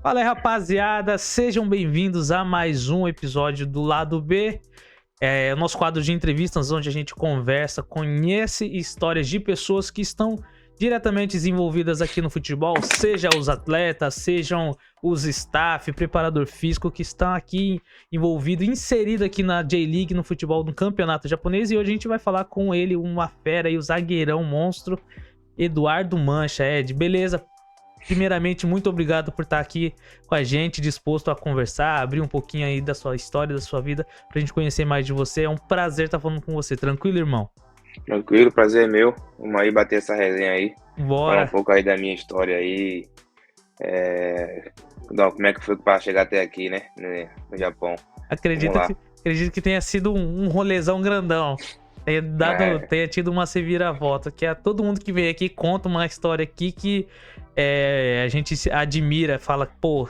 Fala aí, rapaziada, sejam bem-vindos a mais um episódio do Lado B. É o nosso quadro de entrevistas onde a gente conversa, conhece histórias de pessoas que estão diretamente envolvidas aqui no futebol, seja os atletas, sejam os staff, preparador físico que estão aqui envolvido, inserido aqui na J-League, no futebol, no campeonato japonês. E hoje a gente vai falar com ele, uma fera aí, o zagueirão monstro, Eduardo Mancha. Ed, beleza? Primeiramente, muito obrigado por estar aqui com a gente, disposto a conversar, abrir um pouquinho aí da sua história, da sua vida, pra gente conhecer mais de você. É um prazer estar falando com você. Tranquilo, irmão? Tranquilo, prazer é meu. Vamos aí bater essa resenha aí. Falar um Bora. pouco aí da minha história aí. Como é que foi para chegar até aqui, né? No Japão. Acredito Vamos lá. acredito que tenha sido um rolezão grandão. Tenha tido uma reviravolta. Que todo mundo que vem aqui conta uma história aqui que a gente se admira, fala, pô,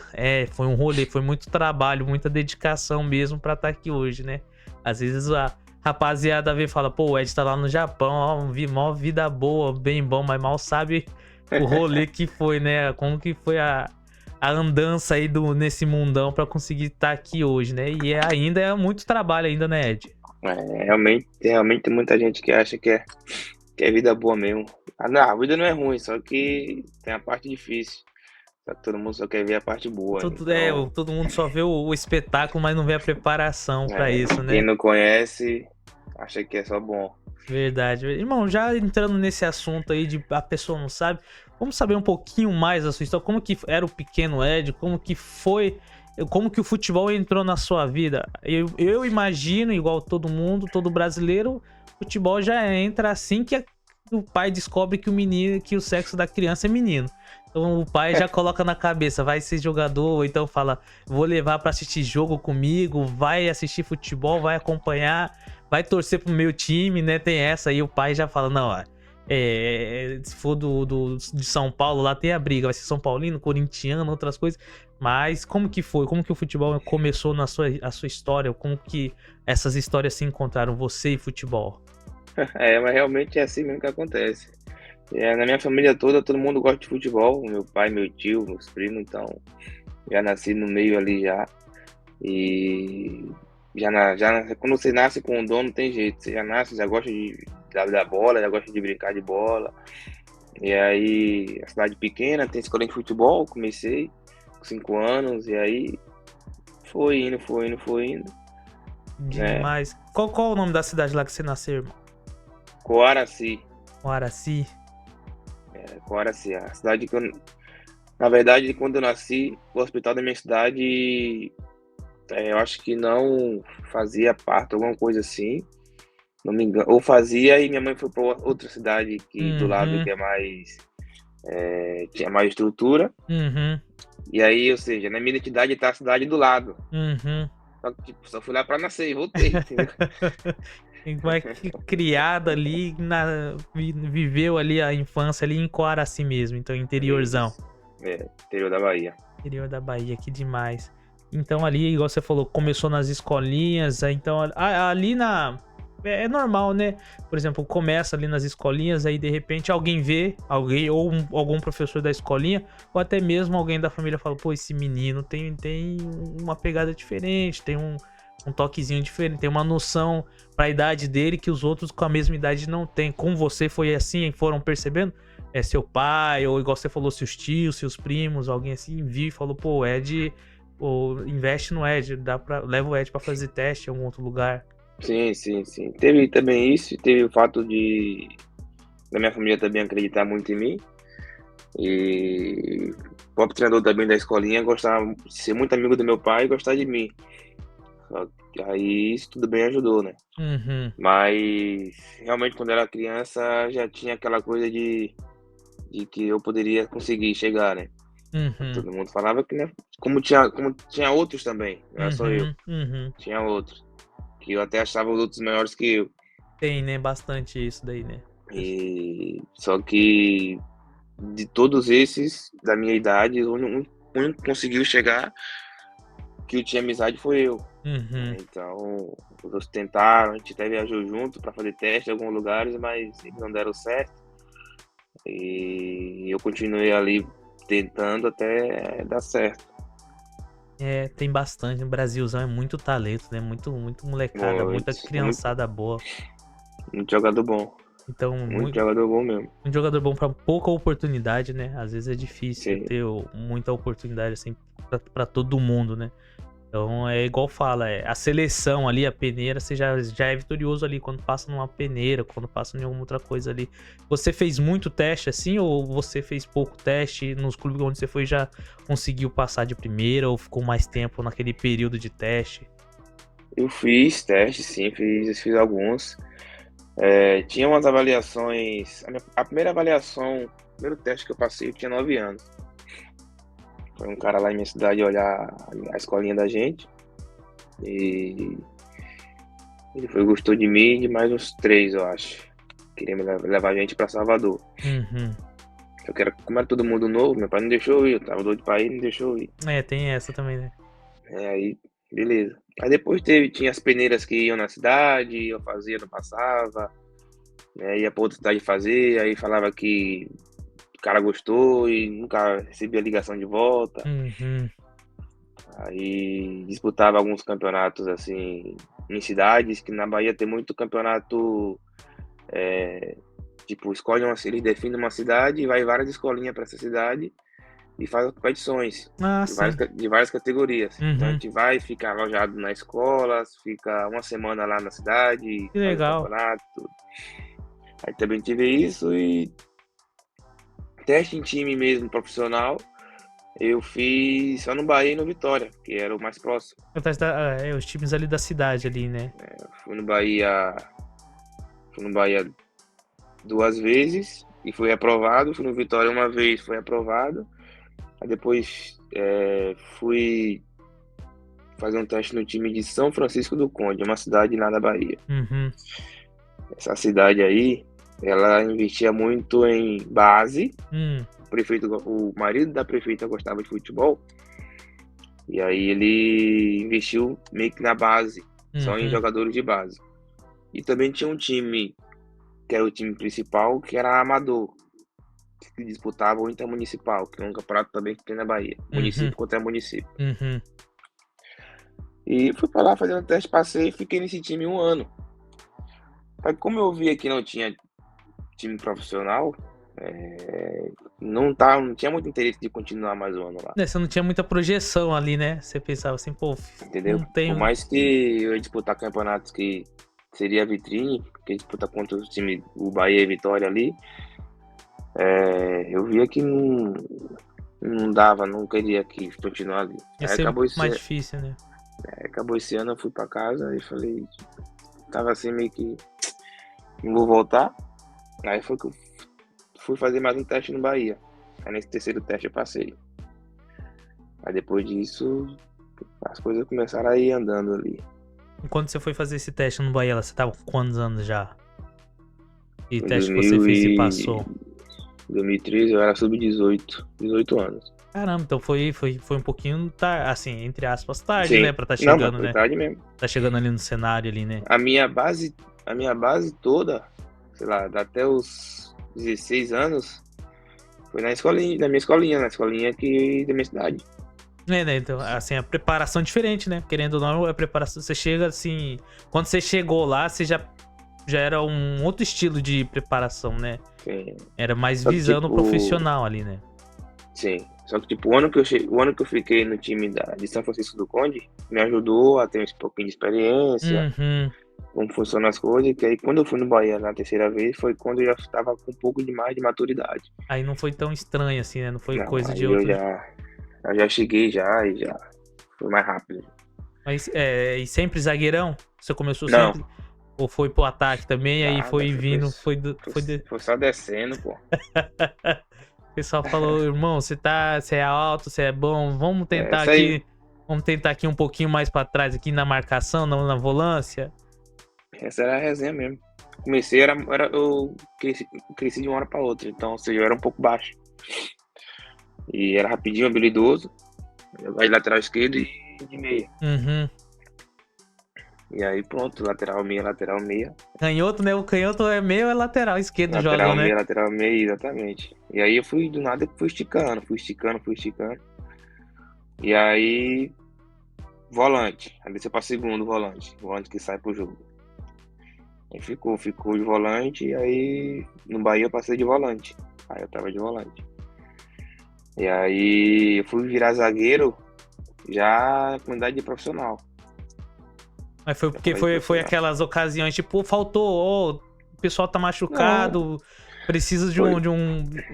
foi um rolê, foi muito trabalho, muita dedicação mesmo pra estar aqui hoje, né? Às vezes a rapaziada vê e fala, pô, o Ed tá lá no Japão, ó, mó vida boa, bem bom, mas mal sabe o rolê que foi, né? Como que foi a andança aí nesse mundão pra conseguir estar aqui hoje, né? E ainda é muito trabalho ainda, né, Ed? Realmente tem muita gente que acha que é vida boa mesmo. Não, a vida não é ruim, só que tem a parte difícil. Só que todo mundo só quer ver a parte boa. Então, Todo mundo só vê o espetáculo, mas não vê a preparação pra isso, quem né? não conhece, acha que é só bom. Verdade. Irmão, já entrando nesse assunto aí de a pessoa não sabe, vamos saber um pouquinho mais da sua história, como que era o pequeno Ed, como que foi, como que o futebol entrou na sua vida. Eu imagino, igual todo mundo, todo brasileiro, futebol já entra assim que o pai descobre que que o sexo da criança é menino. Então o pai já coloca na cabeça, vai ser jogador, ou então fala, vou levar pra assistir jogo comigo, vai assistir futebol, vai acompanhar, vai torcer pro meu time, né? Tem essa aí, o pai já fala, não, ó, se for de São Paulo, lá tem a briga, vai ser São Paulino, corintiano, outras coisas. Mas como que foi? Como que o futebol começou a sua história? Como que essas histórias se encontraram, você e futebol? Mas realmente é assim mesmo que acontece. Na minha família toda, todo mundo gosta de futebol. Meu pai, meu tio, meus primos, então já nasci no meio ali já. E quando você nasce com o dom, não tem jeito. Você já nasce, já gosta da bola, já gosta de brincar de bola. E aí, a cidade pequena, tem escola de futebol, comecei com 5 anos, e aí foi indo, né? Demais. Qual o nome da cidade lá que você nasceu, irmão? Coaraci, Araci. Coaraci, a cidade que na verdade, quando eu nasci, o hospital da minha cidade, eu acho que não fazia parte, alguma coisa assim, não me engano, ou fazia e minha mãe foi para outra cidade que do lado Uhum, que tinha mais estrutura, uhum, e aí, ou seja, na minha identidade tá a cidade do lado, uhum. só que tipo, só fui lá para nascer e voltei, entendeu? Vai criado ali, viveu ali a infância ali em Coaraci mesmo, então interiorzão. Isso, interior da Bahia. Interior da Bahia, que demais. Então ali, igual você falou, começou nas escolinhas, então ali é normal, né? Por exemplo, começa ali nas escolinhas, aí de repente alguém vê, ou algum professor da escolinha, ou até mesmo alguém da família fala, pô, esse menino tem uma pegada diferente, tem um toquezinho diferente, tem uma noção pra idade dele que os outros com a mesma idade não tem. Com você foi assim, foram percebendo? Seu pai, ou igual você falou, seus tios, seus primos, alguém assim, viu e falou, pô, o Ed, investe no Ed, leva o Ed pra fazer teste em algum outro lugar. Sim, sim, sim. Teve também isso, teve o fato da minha família também acreditar muito em mim. E o próprio treinador também da escolinha gostava de ser muito amigo do meu pai e gostar de mim. Só que aí isso tudo bem ajudou, né? Uhum, Mas realmente quando eu era criança já tinha aquela coisa de que eu poderia conseguir chegar, né? uhum, Todo mundo falava que, né? Como tinha outros também, não era só eu, uhum, uhum. tinha outros. Que eu até achava os outros melhores que eu. Tem, né, bastante isso daí, né? E só que de todos esses da minha idade, o único que conseguiu chegar que eu tinha amizade foi eu, né? Uhum. Então, os outros tentaram, a gente até viajou junto para fazer teste em alguns lugares, mas eles não deram certo. E eu continuei ali tentando até dar certo. Tem bastante. O Brasilzão é muito talento, né? Muito molecada, muita Muito, criançada boa. muito jogador bom. Então, Muito jogador bom mesmo. um jogador bom pra pouca oportunidade, né? Às vezes é difícil Sim. ter muita oportunidade, assim, pra todo mundo, né? Então, é igual fala, a seleção ali, a peneira, você já é vitorioso ali quando passa numa peneira, quando passa em alguma outra coisa ali. Você fez muito teste assim, ou você fez pouco teste nos clubes onde você foi já conseguiu passar de primeira, ou ficou mais tempo naquele período de teste? Eu fiz testes, sim, fiz alguns. Tinha umas avaliações. A primeira avaliação, o primeiro teste que eu passei, eu tinha 9 anos. Foi um cara lá em minha cidade olhar a escolinha da gente. E ele gostou de mim e de mais uns 3, eu acho. Queria levar a gente pra Salvador. Uhum. Como era todo mundo novo, meu pai não deixou eu ir. Eu tava doido pra ir, não deixou eu ir. Tem essa também, né? Aí, beleza. Aí depois tinha as peneiras que iam na cidade, eu fazia, não passava. Ia pra outra cidade fazer, aí falava que o cara gostou e nunca recebia ligação de volta. Uhum. Aí disputava alguns campeonatos assim em cidades, que na Bahia tem muito campeonato, tipo, eles definem uma cidade e vai várias escolinhas para essa cidade e faz competições Ah, de várias, sim. de várias categorias. Então a Uhum. gente vai ficar alojado na escola, fica uma semana lá na cidade, Que faz o legal. campeonato. Aí também tive isso e teste em time mesmo, profissional, eu fiz só no Bahia e no Vitória, que era o mais próximo. Os times ali da cidade ali, né? Fui no Bahia, fui no Bahia 2 vezes e fui aprovado. Fui no Vitória uma vez, foi aprovado. Aí depois fui fazer um teste no time de São Francisco do Conde, uma cidade lá da Bahia. Uhum. Essa cidade aí, ela investia muito em base. O marido da prefeita gostava de futebol. E aí ele investiu meio que na base, só em Uhum. jogadores de base. E também tinha um time, que era o time principal, que era amador, que disputava o Intermunicipal, que é um campeonato também que tem na Bahia, Uhum. município contra município. Uhum. E fui pra lá fazendo teste, passei e fiquei nesse time 1 ano. Aí como eu via que não tinha time profissional, não tinha muito interesse de continuar mais 1 ano lá, Você não tinha muita projeção ali, né? Você pensava assim, pô, entendeu? não Por tenho. mais que eu ia disputar campeonatos que seria a vitrine, porque disputa contra os times, o Bahia e Vitória ali, eu via que não dava, não queria que continuar ali. Ia ser mais difícil, né? Acabou esse ano, eu fui pra casa e falei, tava assim meio que não vou voltar. Aí foi que eu fui fazer mais um teste no Bahia. Aí nesse terceiro teste eu passei. Aí depois disso, as coisas começaram a ir andando ali. Quando você foi fazer esse teste no Bahia, você tava com quantos anos já? E Em teste que você fez e 2000 passou? 2013 eu era sub-18, 18 anos. Caramba, então foi um pouquinho, assim, entre aspas, tarde, né? Sim, Pra tá não, mas chegando, foi né? tarde mesmo. Tá chegando ali no cenário ali, né? A minha base toda, sei lá, até os 16 anos, foi na escolinha aqui da minha cidade. Né? Então, assim, a preparação é diferente, né? Querendo ou não, a preparação. Você chega assim. Quando você chegou lá, você já era um outro estilo de preparação, né? Sim. Era mais Só que, visando o tipo, profissional ali, né? sim. Só que, tipo, o ano que eu fiquei no time de São Francisco do Conde, me ajudou a ter um pouquinho de experiência, Uhum. como funcionam as coisas, que aí quando eu fui no Bahia na terceira vez, foi quando eu já estava com um pouco de mais de maturidade. Aí não foi tão estranho assim, né? Não foi Não, coisa aí de outro. eu já cheguei já e já foi mais rápido. Mas, e sempre zagueirão? Você começou Não, sempre? Ou foi pro ataque também? Aí nada, foi vindo, foi, foi só descendo, pô. O pessoal falou, irmão, você é alto, você é bom, vamos tentar Essa aí, aqui. Vamos tentar aqui um pouquinho mais pra trás, aqui na marcação, na volância. essa era a resenha mesmo. Comecei, eu cresci de uma hora para outra, então, ou seja, eu era um pouco baixo. E era rapidinho, habilidoso. Eu vai de lateral esquerdo e de meia. Uhum. E aí pronto, lateral meia, lateral meia. Canhoto, né? O canhoto é meio, é lateral esquerdo joga, né? Lateral meia, exatamente. E aí eu fui, do nada, fui esticando. E aí volante. Aí desceu pra segundo volante que sai pro jogo. Aí ficou de volante, aí no Bahia eu passei de volante. Aí eu tava de volante. E aí eu fui virar zagueiro já com idade de profissional. Mas foi Já porque com idade de foi profissional. aquelas ocasiões, tipo, faltou, ó, o pessoal tá Não, machucado, precisa de foi.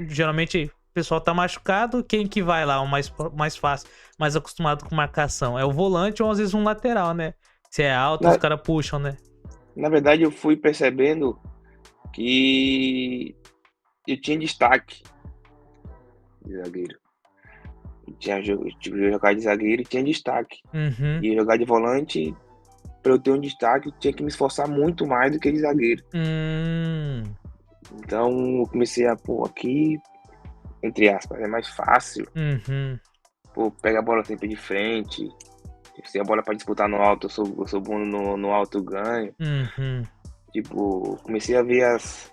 geralmente o pessoal tá machucado, quem que vai lá, o mais fácil, mais acostumado com marcação? É o volante ou às vezes um lateral, né? Se é alto, os Na, caras puxam, né? na verdade, eu fui percebendo que eu tinha destaque de zagueiro. Eu jogar de zagueiro e tinha destaque. Uhum. E jogar de volante, para eu ter um destaque, eu tinha que me esforçar muito mais do que de zagueiro. Hum. Então eu comecei a, pô, aqui, entre aspas, é mais fácil. Uhum. Pô, pega a bola sempre de frente. Se a bola para disputar no alto, eu sou bom no alto ganho. Uhum. Tipo, comecei a ver Os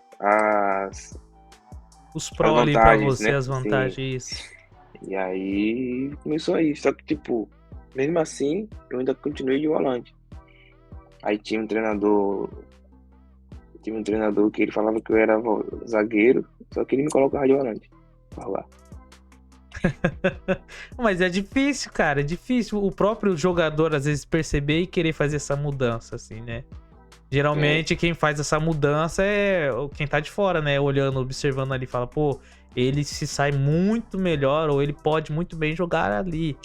as pró ali pra vantagens, você, né? as Assim, vantagens, isso. e aí começou aí. Só que, tipo, mesmo assim, eu ainda continuei de volante. Aí tinha um treinador que ele falava que eu era zagueiro, só que ele me colocava de volante. Pra lá. Mas é difícil, cara, é difícil o próprio jogador às vezes perceber e querer fazer essa mudança, assim, né? É, Geralmente quem faz essa mudança é quem tá de fora, né? Olhando, observando ali, fala, pô, ele se sai muito melhor ou ele pode muito bem jogar ali.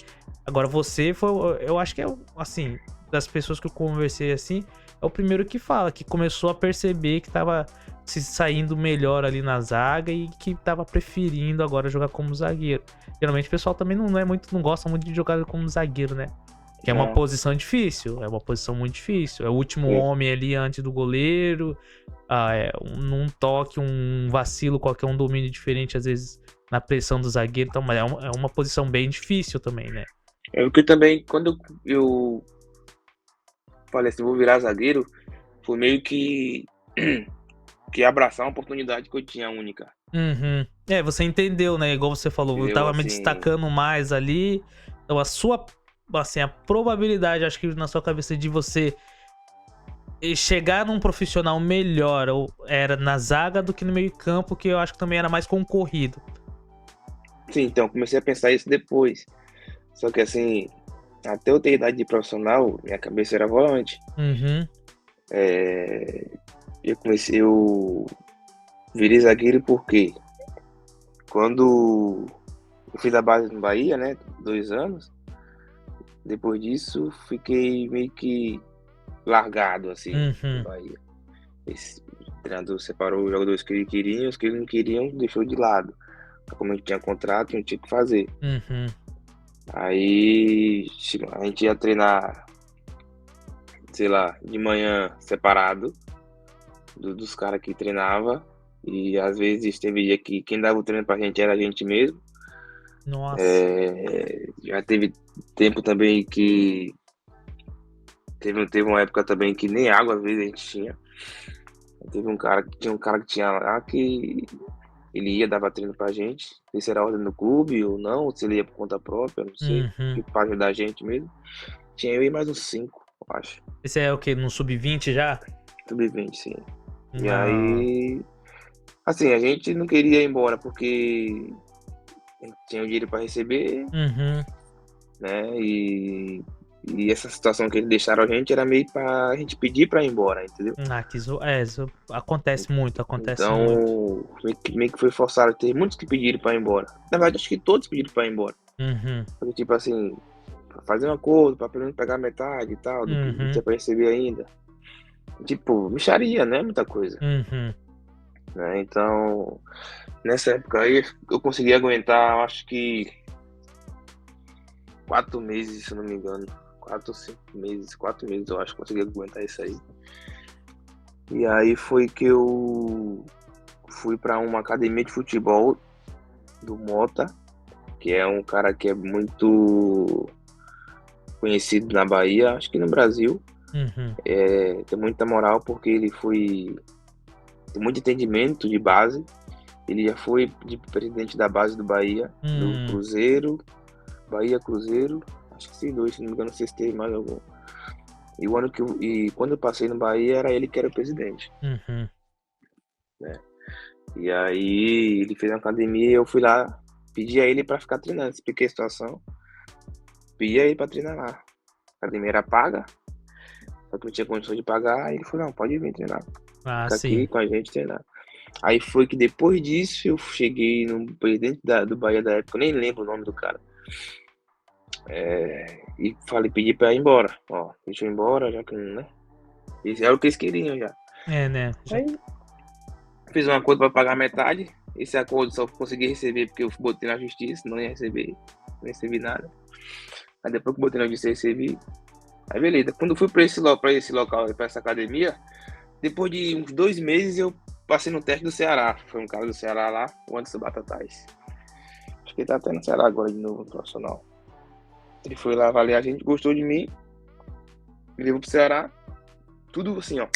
Agora você foi, eu acho que é assim, das pessoas que eu conversei assim, é o primeiro que fala, que começou a perceber que tava se saindo melhor ali na zaga e que tava preferindo agora jogar como zagueiro. Geralmente o pessoal também não gosta muito de jogar como zagueiro, né? Que é uma não, posição difícil, é uma posição muito difícil. É o último é, homem ali antes do goleiro. Num toque, um vacilo, qualquer um domínio diferente, às vezes, na pressão do zagueiro. Então, mas é uma posição bem difícil também, né? é porque também, quando eu falei assim, vou virar zagueiro, foi meio que abraçar uma oportunidade que eu tinha única. Uhum. É, você entendeu, né? Igual você falou, eu Entendeu? tava me Assim, destacando mais ali. Então, assim, a probabilidade, acho que na sua cabeça de você chegar num profissional melhor ou era na zaga do que no meio-campo, que eu acho que também era mais concorrido. sim, então, comecei a pensar isso depois. Só que assim, até eu ter idade de profissional, minha cabeça era volante. Uhum. É, eu virei zagueiro porque quando eu fiz a base no Bahia, né, 2 anos, depois disso fiquei meio que largado, assim, no Uhum. Bahia. Esse treinador separou os jogadores que ele queria, os que ele não queriam, deixou de lado. Como a gente tinha contrato, a gente tinha que fazer. Uhum. Aí a gente ia treinar, sei lá, de manhã separado dos caras que treinava. E às vezes teve dia que quem dava o treino pra gente era a gente mesmo. Nossa. Já teve tempo também que. Teve uma época também que nem água às vezes a gente tinha. Tinha um cara que tinha lá que ele ia dar treino pra gente. Não sei se era ordem do clube ou não, ou se ele ia por conta própria, não sei. Uhum. Tipo, pra ajudar a gente mesmo. Tinha eu e mais uns 5, eu acho. Esse é o quê? No sub-20 já? Sub-20, sim. E Ah. aí, assim, a gente não queria ir embora porque a gente tinha o dinheiro para receber, Uhum. né? E essa situação que eles deixaram a gente era meio para a gente pedir para ir embora, entendeu? Isso acontece muito, acontece muito. Então, meio que foi forçado. Tem muitos que pediram para ir embora. Na verdade, acho que todos pediram para ir embora. Uhum. Porque, tipo assim, fazer um acordo para pelo menos pegar metade e tal, do que Uhum. tinha para receber ainda. Tipo, mixaria, né? Muita coisa. Uhum. Né? Então, nessa época aí, eu consegui aguentar, acho que 4 meses, se eu não me engano. 4 ou 5 meses, 4 meses eu acho que consegui aguentar isso aí. E aí foi que eu fui para uma academia de futebol do Mota, que é um cara que é muito conhecido na Bahia, acho que no Brasil. Uhum. Tem muita moral porque tem muito entendimento de base. Ele já foi de presidente da base do Bahia, do Hum. Cruzeiro, Bahia Cruzeiro. Acho que esses dois, se não me engano, não sei se teve mais algum. E quando eu passei no Bahia, era ele que era o presidente, Uhum. né? E aí ele fez uma academia e eu fui lá, pedi a ele pra ficar treinando, expliquei a situação, pedi a ele pra treinar lá. A academia era paga, só que não tinha condição de pagar, aí ele falou, não, pode vir treinar, Ah, fica aqui sim. com a gente treinar. Aí foi que depois disso eu cheguei no presidente do Bahia da época, eu nem lembro o nome do cara. E falei, pedi pra ir embora. Ó, deixa eu ir embora, já que não, né? Isso era o que eles queriam já. É, né? Aí fiz um acordo pra pagar metade. Esse acordo só consegui receber porque eu botei na justiça, não ia receber, não recebi nada. Aí depois que eu botei na justiça, recebi. Aí beleza, quando eu fui pra esse local, pra essa academia, depois de uns 2 meses eu passei no teste do Ceará. Foi um cara do Ceará lá, o Anderson Batatais. Acho que ele tá até no Ceará agora de novo, no profissional. Ele foi lá avaliar a gente, gostou de mim, me levou pro Ceará. Tudo assim, ó.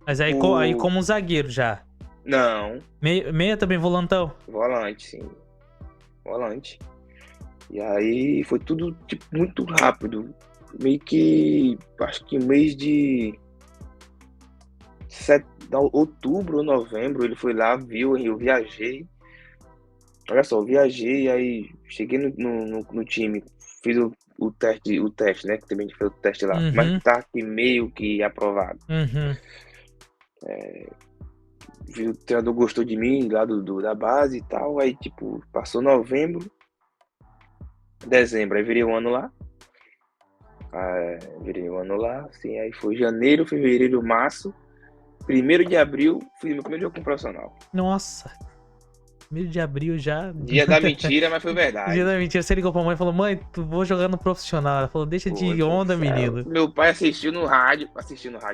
Mas aí, aí O... como zagueiro já. Não, Meia também, volantão. volante, sim. Volante. E aí foi tudo tipo, muito rápido. Meio que, acho que mês de outubro ou novembro, ele foi lá, viu, eu viajei. Olha só, eu viajei, aí cheguei no time, fiz o teste, né? Que também a gente fez o teste lá. Mas Uhum. tá aqui meio que aprovado. Uhum. O treinador gostou de mim lá da base e tal. Aí, tipo, passou novembro, dezembro, aí virei um ano lá. Virei um ano lá, assim, aí foi janeiro, fevereiro, março. 1º de abril, fui no meu primeiro jogo com o profissional. Nossa. 1º de abril já. Dia da mentira, mas foi Dia verdade. da mentira, você ligou pra mãe e falou: mãe, vou jogar no profissional. Ela falou: deixa Foi de pro onda, céu. menino. Meu pai assistiu no rádio,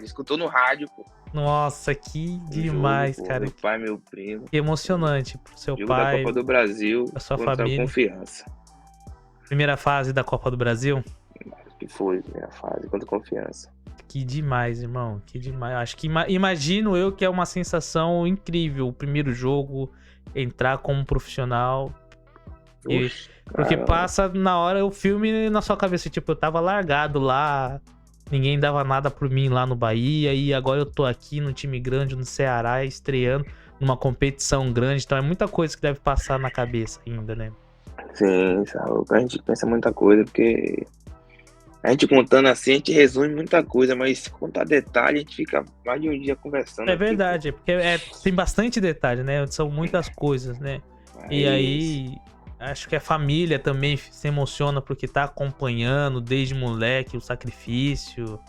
escutou no rádio, pô, Nossa, que o jogo, demais, pô, cara. meu pai, meu primo. Que emocionante pro seu Jogo da pai, Copa do Brasil pra sua contra a família. Confiança. Primeira fase da Copa do Brasil. Que foi a primeira fase contra a Confiança. Que demais, irmão. Que demais. Acho que imagino eu que é uma sensação incrível. O primeiro jogo, entrar como profissional. Oxe, Porque caramba. passa na hora o filme na sua cabeça. Tipo, eu tava largado lá. Ninguém dava nada por mim lá no Bahia. E agora eu tô aqui no time grande, no Ceará, estreando numa competição grande. Então é muita coisa que deve passar na cabeça ainda, né? Sim, sabe? A gente pensa muita coisa, porque a gente contando assim, a gente resume muita coisa, mas se contar detalhe, a gente fica mais de um dia conversando É aqui, pô. verdade, porque tem bastante detalhe, né? São muitas coisas, né? E Mas, aí, acho que a família também se emociona porque tá acompanhando desde moleque o sacrifício.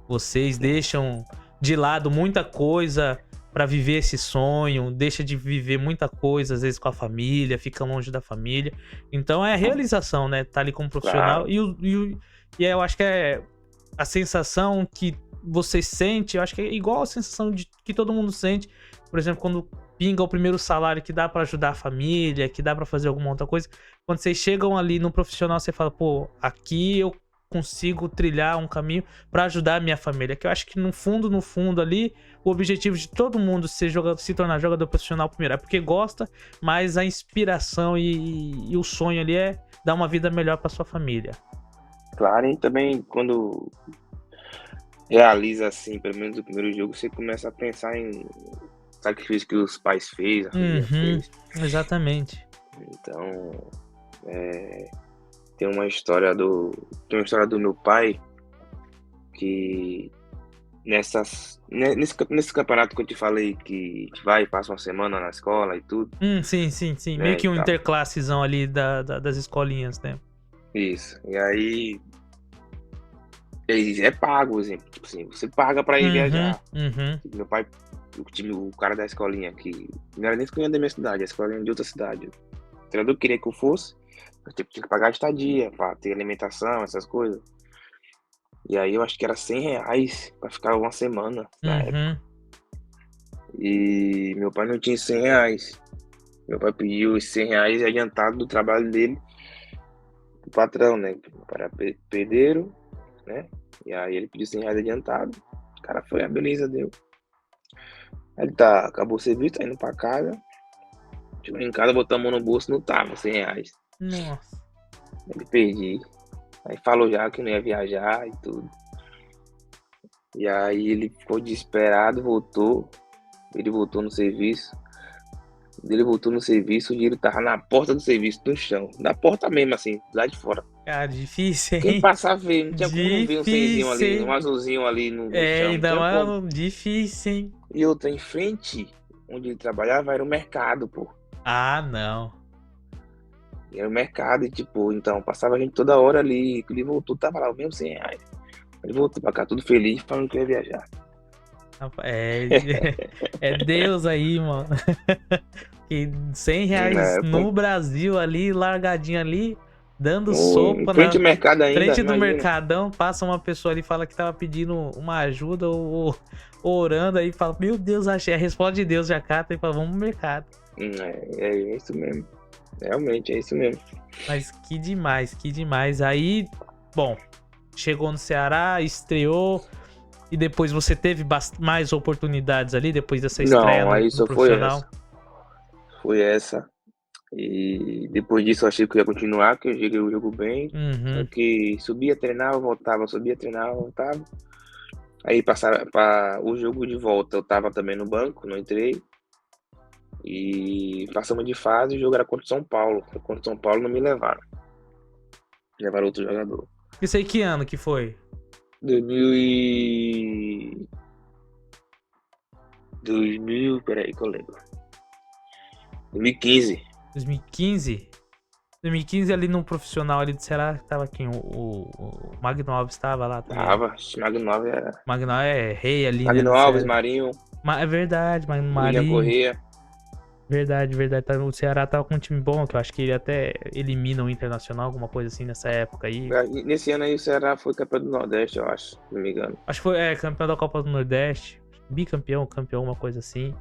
Vocês deixam de lado muita coisa pra viver esse sonho, deixa de viver muita coisa, às vezes com a família, fica longe da família. Então é a realização, né? Tá ali como profissional. claro, E eu acho que é a sensação que você sente, eu acho que é igual a sensação que todo mundo sente, por exemplo, quando pinga o primeiro salário que dá pra ajudar a família, que dá pra fazer alguma outra coisa. Quando vocês chegam ali no profissional, você fala, pô, aqui eu consigo trilhar um caminho pra ajudar a minha família. Que eu acho que no fundo ali, o objetivo de todo mundo se tornar jogador profissional primeiro é porque gosta, mas a inspiração e o sonho ali é dar uma vida melhor pra sua família. claro, e também quando realiza assim, pelo menos o primeiro jogo, você começa a pensar em sacrifício que os pais fez, a família Uhum, fez. exatamente. Então, tem uma história do meu pai que nesse campeonato que eu te falei que a gente vai e passa uma semana na escola e tudo, Sim. Meio né, que e um tal. interclassezão ali das escolinhas, né? Isso. E aí é pago, exemplo, tipo assim, você paga pra ir Uhum, viajar. uhum. Meu pai, o cara da escolinha que não era nem escolinha da minha cidade, a escolinha de outra cidade. O treinador queria que eu fosse, eu tinha que pagar a estadia pra ter alimentação, essas coisas. E aí eu acho que era R$ 100 pra ficar uma semana na época. Uhum. E meu pai não tinha R$ 100. Meu pai pediu os R$ 100 adiantado do trabalho dele pro patrão, né? Meu pai era pedreiro, né? E aí ele pediu R$ 100 adiantado. O cara foi, a beleza, deu. Aí ele acabou o serviço, tá indo pra casa. Chegou em casa, botou a mão no bolso, não tava R$ 100. Nossa. Ele perdi. Aí falou já que não ia viajar e tudo. E aí ele ficou desesperado, voltou. Ele voltou no serviço. Ele voltou no serviço, o dinheiro tava na porta do serviço, no chão. Na porta mesmo, assim, lá de fora. Cara, difícil, Quem hein? passar vê, não tinha como não ver um cenzinho Difícil, ali, um hein? azulzinho ali no É, chão, não ainda tinha como. mais difícil, hein? E outra, em frente, onde ele trabalhava, era o mercado, pô. Ah, não. E era o mercado, e tipo, então, passava a gente toda hora ali. Ele voltou, tava lá, o mesmo R$ 100. Ele voltou pra cá, tudo feliz, falando que ia viajar. É, é Deus aí, mano. E R$ 100 É, pô, no Brasil ali, largadinho ali, dando em sopa frente na ao mercado ainda, frente do imagina. Mercadão, passa uma pessoa ali e fala que tava pedindo uma ajuda ou orando aí, fala, meu Deus, achei a resposta de Deus, já cata e fala, vamos pro mercado. É isso mesmo. Realmente, é isso mesmo. Mas que demais, que demais. Aí, bom, chegou no Ceará, estreou, e depois você teve mais oportunidades ali, depois dessa estreia Não, no, aí no só foi profissional? essa. Foi essa. E depois disso eu achei que eu ia continuar, que eu joguei o jogo bem. Só Uhum. que subia, treinava, voltava, subia, treinava, voltava. Aí passava para o jogo de volta, eu tava também no banco, não entrei. E passamos de fase, o jogo era contra o São Paulo. Contra o São Paulo não me levaram. Levaram outro jogador. Isso aí que ano que foi? 2000 e... 2000, peraí que eu lembro. 2015. 2015? 2015 ali no profissional ali do Ceará, tava quem? O Magno Alves tava lá também. Tava, Magno 9 era. Magno é rei ali, né? Magno Do Alves, Ceará. Marinho, É verdade, Magno William Marinho. Corrêa. Verdade, verdade. O Ceará tava com um time bom, que eu acho que ele até elimina o Internacional, alguma coisa assim nessa época aí. Nesse ano aí o Ceará foi campeão do Nordeste, eu acho, se não me engano. Acho que foi campeão da Copa do Nordeste. Bicampeão, campeão, uma coisa assim.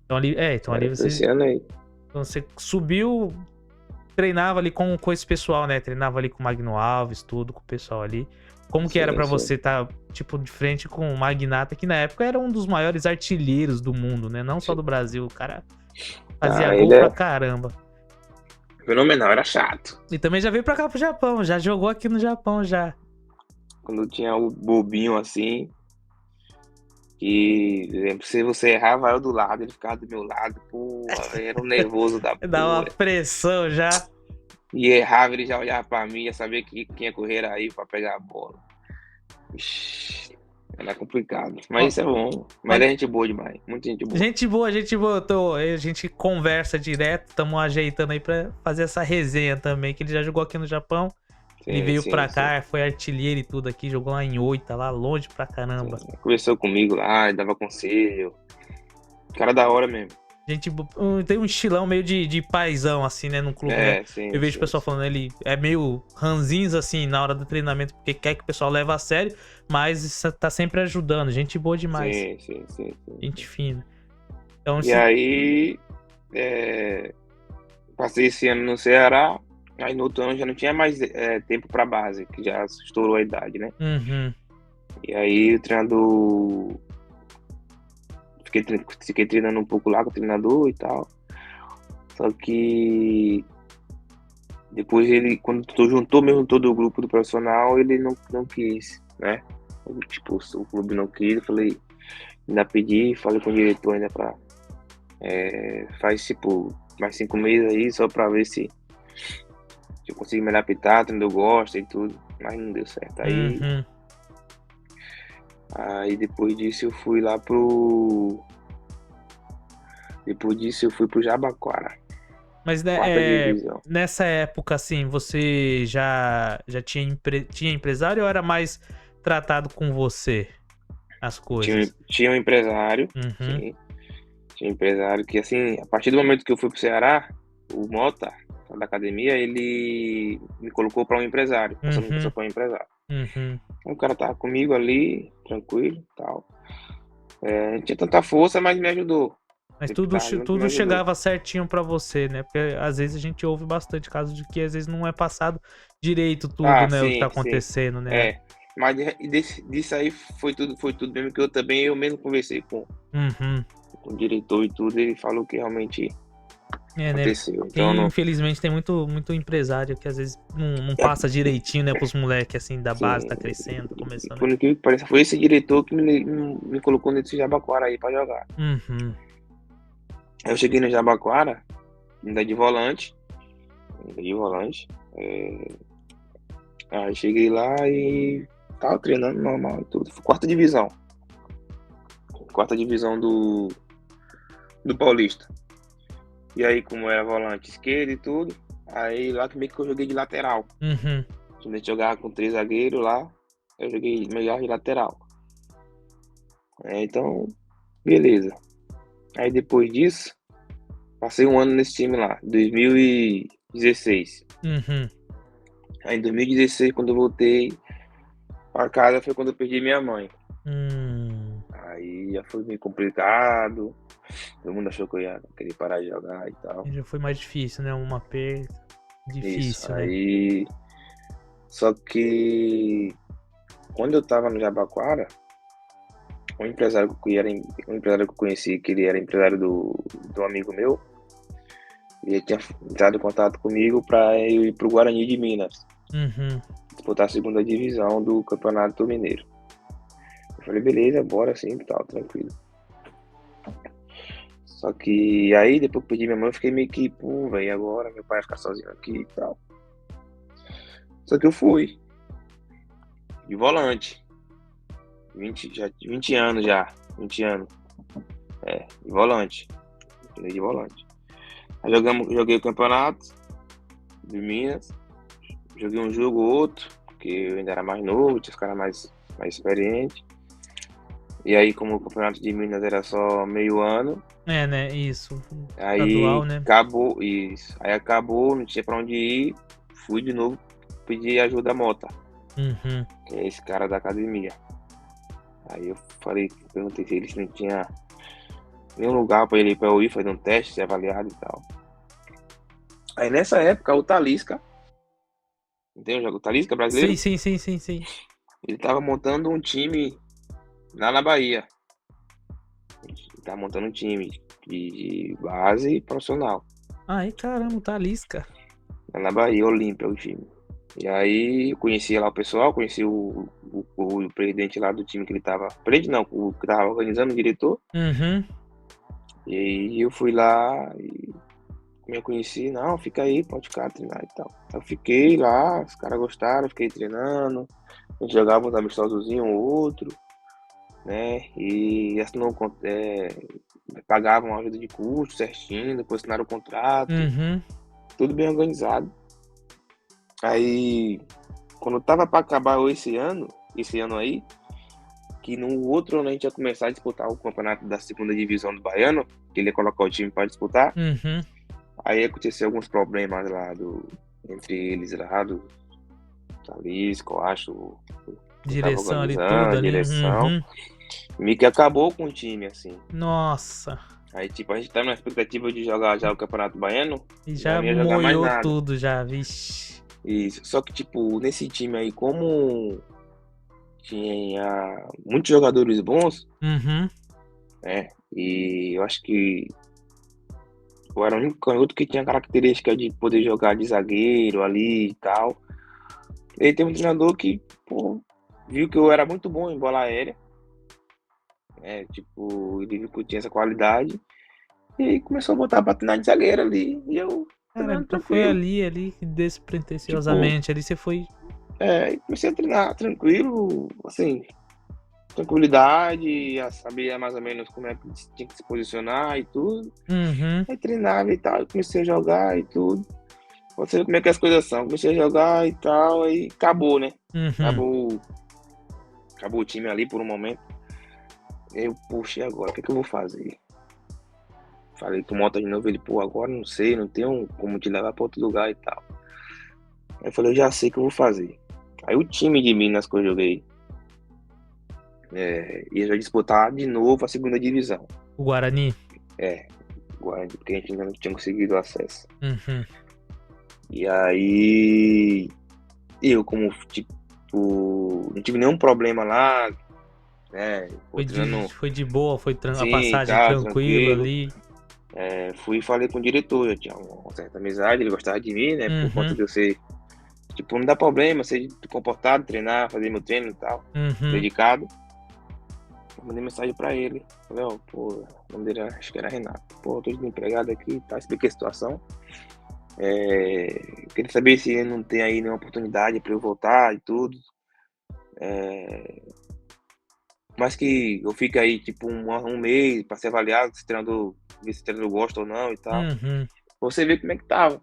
Então ali, então ali Foi esse ano aí. então você subiu, treinava ali com esse pessoal, né? Treinava ali com o Magno Alves, tudo, com o pessoal ali. Como que era pra Sim. você estar, tipo, de frente com o Magnata, que na época era um dos maiores artilheiros do mundo, né? Não só do Brasil, o cara fazia gol ele pra é caramba. fenomenal, era chato. E também já veio pra cá pro Japão, já jogou aqui no Japão já. Quando tinha o bobinho assim, que, por exemplo, se você errava eu do lado, ele ficava do meu lado, pô, era um nervoso da Dá uma porra. pressão já. E errava, ele já olhava pra mim, já sabia que quem ia correr era aí pra pegar a bola. Ixi, era complicado, mas isso é bom. Mas é gente boa demais, muita gente boa. Gente boa. A gente conversa direto, estamos ajeitando aí pra fazer essa resenha também, que ele já jogou aqui no Japão. Ele veio pra cá, foi artilheiro e tudo aqui, jogou lá em Oita, lá longe pra caramba. Sim. Conversou comigo lá, dava conselho. Cara da hora mesmo. Gente, tem um estilão meio de paizão, assim, né, no clube, né? Sim. Eu vejo o pessoal falando, ele é meio ranzinza, assim, na hora do treinamento, porque quer que o pessoal leve a sério, mas tá sempre ajudando. Gente boa demais. Sim. Gente fina. Então, E aí, passei esse ano no Ceará, aí no outro ano já não tinha mais tempo pra base, que já estourou a idade, né? Uhum. E aí o treinador... Fiquei treinando um pouco lá com o treinador e tal. Só que depois ele, quando juntou mesmo todo o grupo do profissional, ele não quis, né? Tipo, o clube não quis, eu falei, ainda pedi, falei com o diretor ainda pra faz tipo mais 5 meses aí, só pra ver se eu consigo me adaptar, o treinador gosta e tudo, mas não deu certo. Aí depois disso eu fui lá pro... Depois disso eu fui pro Jabaquara. Mas nessa época, assim, você já tinha empresário ou era mais tratado com você as coisas? Tinha um empresário, Uhum. sim. Tinha um empresário que, assim, a partir do momento que eu fui pro Ceará, o Mota, da academia, ele me colocou para um empresário, passou me passou para um empresário. Uhum. O cara tava comigo ali, tranquilo e tal. Não tinha tanta força, mas me ajudou. Mas tudo chegava certinho pra você, né? Porque às vezes a gente ouve bastante casos de que às vezes não é passado direito tudo, né? Sim, o que tá acontecendo, né? Mas disso aí foi tudo mesmo que eu mesmo conversei com o diretor e tudo, ele falou que realmente É, né? Aconteceu. Então, Infelizmente tem muito empresário que às vezes não passa direitinho, né, pros moleques assim da base, assim, tá crescendo, tá e começando. por incrível que pareça, foi esse diretor que me colocou nesse Jabaquara aí pra jogar. Uhum. Aí eu cheguei no Jabaquara, ainda de volante. Ainda de volante. Aí cheguei lá e tava treinando normal e tudo. Foi quarta divisão. Quarta divisão do Paulista. E aí, como era volante esquerdo e tudo, aí lá que meio que eu joguei de lateral. Uhum. A gente jogava com 3 zagueiros lá, eu joguei melhor de lateral. Então, beleza. Aí depois disso, passei um ano nesse time lá, 2016. Uhum. Aí em 2016, quando eu voltei pra casa, foi quando eu perdi minha mãe. Aí já foi meio complicado, todo mundo achou que eu ia querer parar de jogar e tal. Já foi mais difícil, né? Uma perda. Isso, Difícil, né? aí. Só que quando eu tava no Jabaquara, um empresário que eu conheci, que ele era empresário do amigo meu, ele tinha entrado em contato comigo para eu ir pro Guarani de Minas, Uhum. disputar a segunda divisão do Campeonato Mineiro. Eu falei, beleza, bora sim, tal, tranquilo. Só que aí, depois que eu perdi minha mãe, eu fiquei meio que, pô, velho, agora meu pai vai ficar sozinho aqui e tal. Só que eu fui, de volante, 20 anos já, 20 anos, de volante, de volante. Aí joguei o campeonato de Minas, joguei um jogo ou outro, porque eu ainda era mais novo, tinha os caras mais experientes. E aí, como o campeonato de Minas era só meio ano, É, né? Isso. aí Estadual, né? acabou isso. Aí acabou, não tinha pra onde ir, fui de novo pedir ajuda a Mota, Uhum. que é esse cara da academia. Aí eu perguntei se eles não tinha nenhum lugar pra ele ir pra eu ir fazer um teste, ser avaliado e tal. Aí nessa época o Talisca, entende? O Talisca brasileiro, Sim. ele tava montando um time lá na Bahia. Ele tava montando um time de base profissional. Ai, caramba, Talisca. Lá na Bahia, Olímpia, o time. E aí eu conheci lá o pessoal, conheci o presidente lá do time que ele tava. Presidente não, o que tava organizando, o diretor. Uhum. E aí eu fui lá e me conheci, não, fica aí, pode ficar treinar e tal. Eu fiquei lá, os caras gostaram, fiquei treinando. A gente jogava uns amistosozinhos um ou outro, né? E assinou, pagavam uma ajuda de custo certinho, depois assinaram o contrato, Uhum. tudo bem organizado. Aí, quando tava para acabar esse ano aí, que no outro ano a gente ia começar a disputar o campeonato da segunda divisão do Baiano, que ele ia colocar o time para disputar. Uhum. Aí aconteceu alguns problemas lá entre eles lá, do Talisca, eu acho, quem tava Direção ali, organizando, tudo a ali. direção. Uhum. Meio que acabou com o time, assim. Nossa. Aí, tipo, a gente tá na expectativa de jogar já o Campeonato Baiano, E já já não ia jogar mais moiou nada. tudo, já, vixe. Isso. Só que, tipo, nesse time aí, como tinha muitos jogadores bons, Uhum. né? E eu acho que eu era o único canhoto que tinha característica de poder jogar de zagueiro ali e tal. E aí tem um treinador que, pô, viu que eu era muito bom em bola aérea. Tipo, ele viu que eu tinha essa qualidade. E aí começou a botar pra treinar de zagueiro ali. E eu Caramba, treinando então foi tranquilo. ali, Tipo, despretensiosamente, ali você foi... e comecei a treinar tranquilo, assim, tranquilidade, a saber mais ou menos como é que tinha que se posicionar e tudo. Uhum. Aí treinava e tal, comecei a jogar e tudo. Você vê como é que as coisas são. Comecei a jogar e tal, aí acabou, né? Uhum. Acabou o time ali por um momento. E aí eu, puxa, e agora? O que é que eu vou fazer? Falei com o Mota de novo, ele, pô, agora não sei, não tenho como te levar pra outro lugar e tal. Aí eu falei, eu já sei o que eu vou fazer. Aí o time de Minas que eu joguei ia já disputar de novo a segunda divisão. O Guarani? Guarani, porque a gente ainda não tinha conseguido acesso. Uhum. E aí eu, como, tipo, não tive nenhum problema lá, né? Pô, treinando, Foi de boa, a sim, passagem tá, tranquila tranquilo. ali. Fui e falei com o diretor, eu tinha uma certa amizade, ele gostava de mim, né? Por conta Uhum, de eu ser, tipo, não dá problema, ser comportado, treinar, fazer meu treino e tal, uhum. dedicado. Eu mandei mensagem pra ele. Falei, ó, pô, o nome dele acho que era Renato. Pô, tô desempregado aqui, tá? Expliquei a situação. Queria saber se não tem aí nenhuma oportunidade pra eu voltar e tudo. Mas que eu fique aí, tipo, um mês pra ser avaliado, se o treinador, ver se o treinador gosta ou não e tal. Uhum. Você vê como é que tava.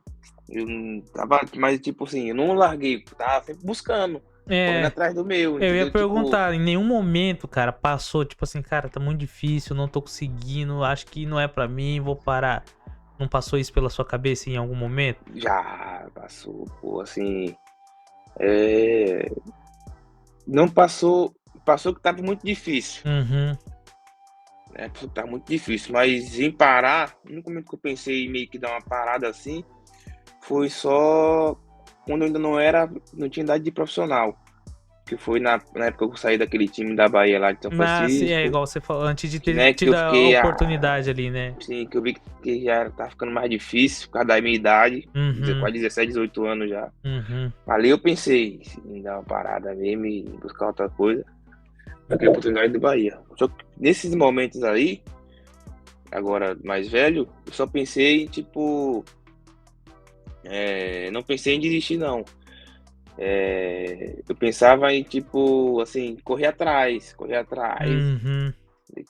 Eu não tava, mas tipo assim, eu não larguei, tava sempre buscando, correndo É, atrás do meu, eu ia entendeu? Tipo, perguntar, em nenhum momento, cara, passou, tipo assim, cara, tá muito difícil, não tô conseguindo, acho que não é pra mim, vou parar. Não passou isso pela sua cabeça em algum momento? já passou, pô, assim, é, não passou, passou que tava muito difícil, Uhum. né? Passou que tava muito difícil, mas em parar, no único momento que eu pensei em meio que dar uma parada assim, foi só quando eu ainda não tinha idade de profissional. Que foi na época que eu saí daquele time da Bahia lá de São Mas se é Francisco, igual você falou, antes de que, ter né, que tido eu a fiquei, oportunidade ali, né? assim, que eu vi que já tá ficando mais difícil por causa da minha idade, Uhum, quase 17, 18 anos já. uhum, Ali eu pensei em dar uma parada mesmo e buscar outra coisa, naquela oportunidade do Bahia. Só que nesses momentos aí, agora mais velho, eu só pensei em, tipo, não pensei em desistir, não. Eu pensava em, tipo, assim, correr atrás. uhum.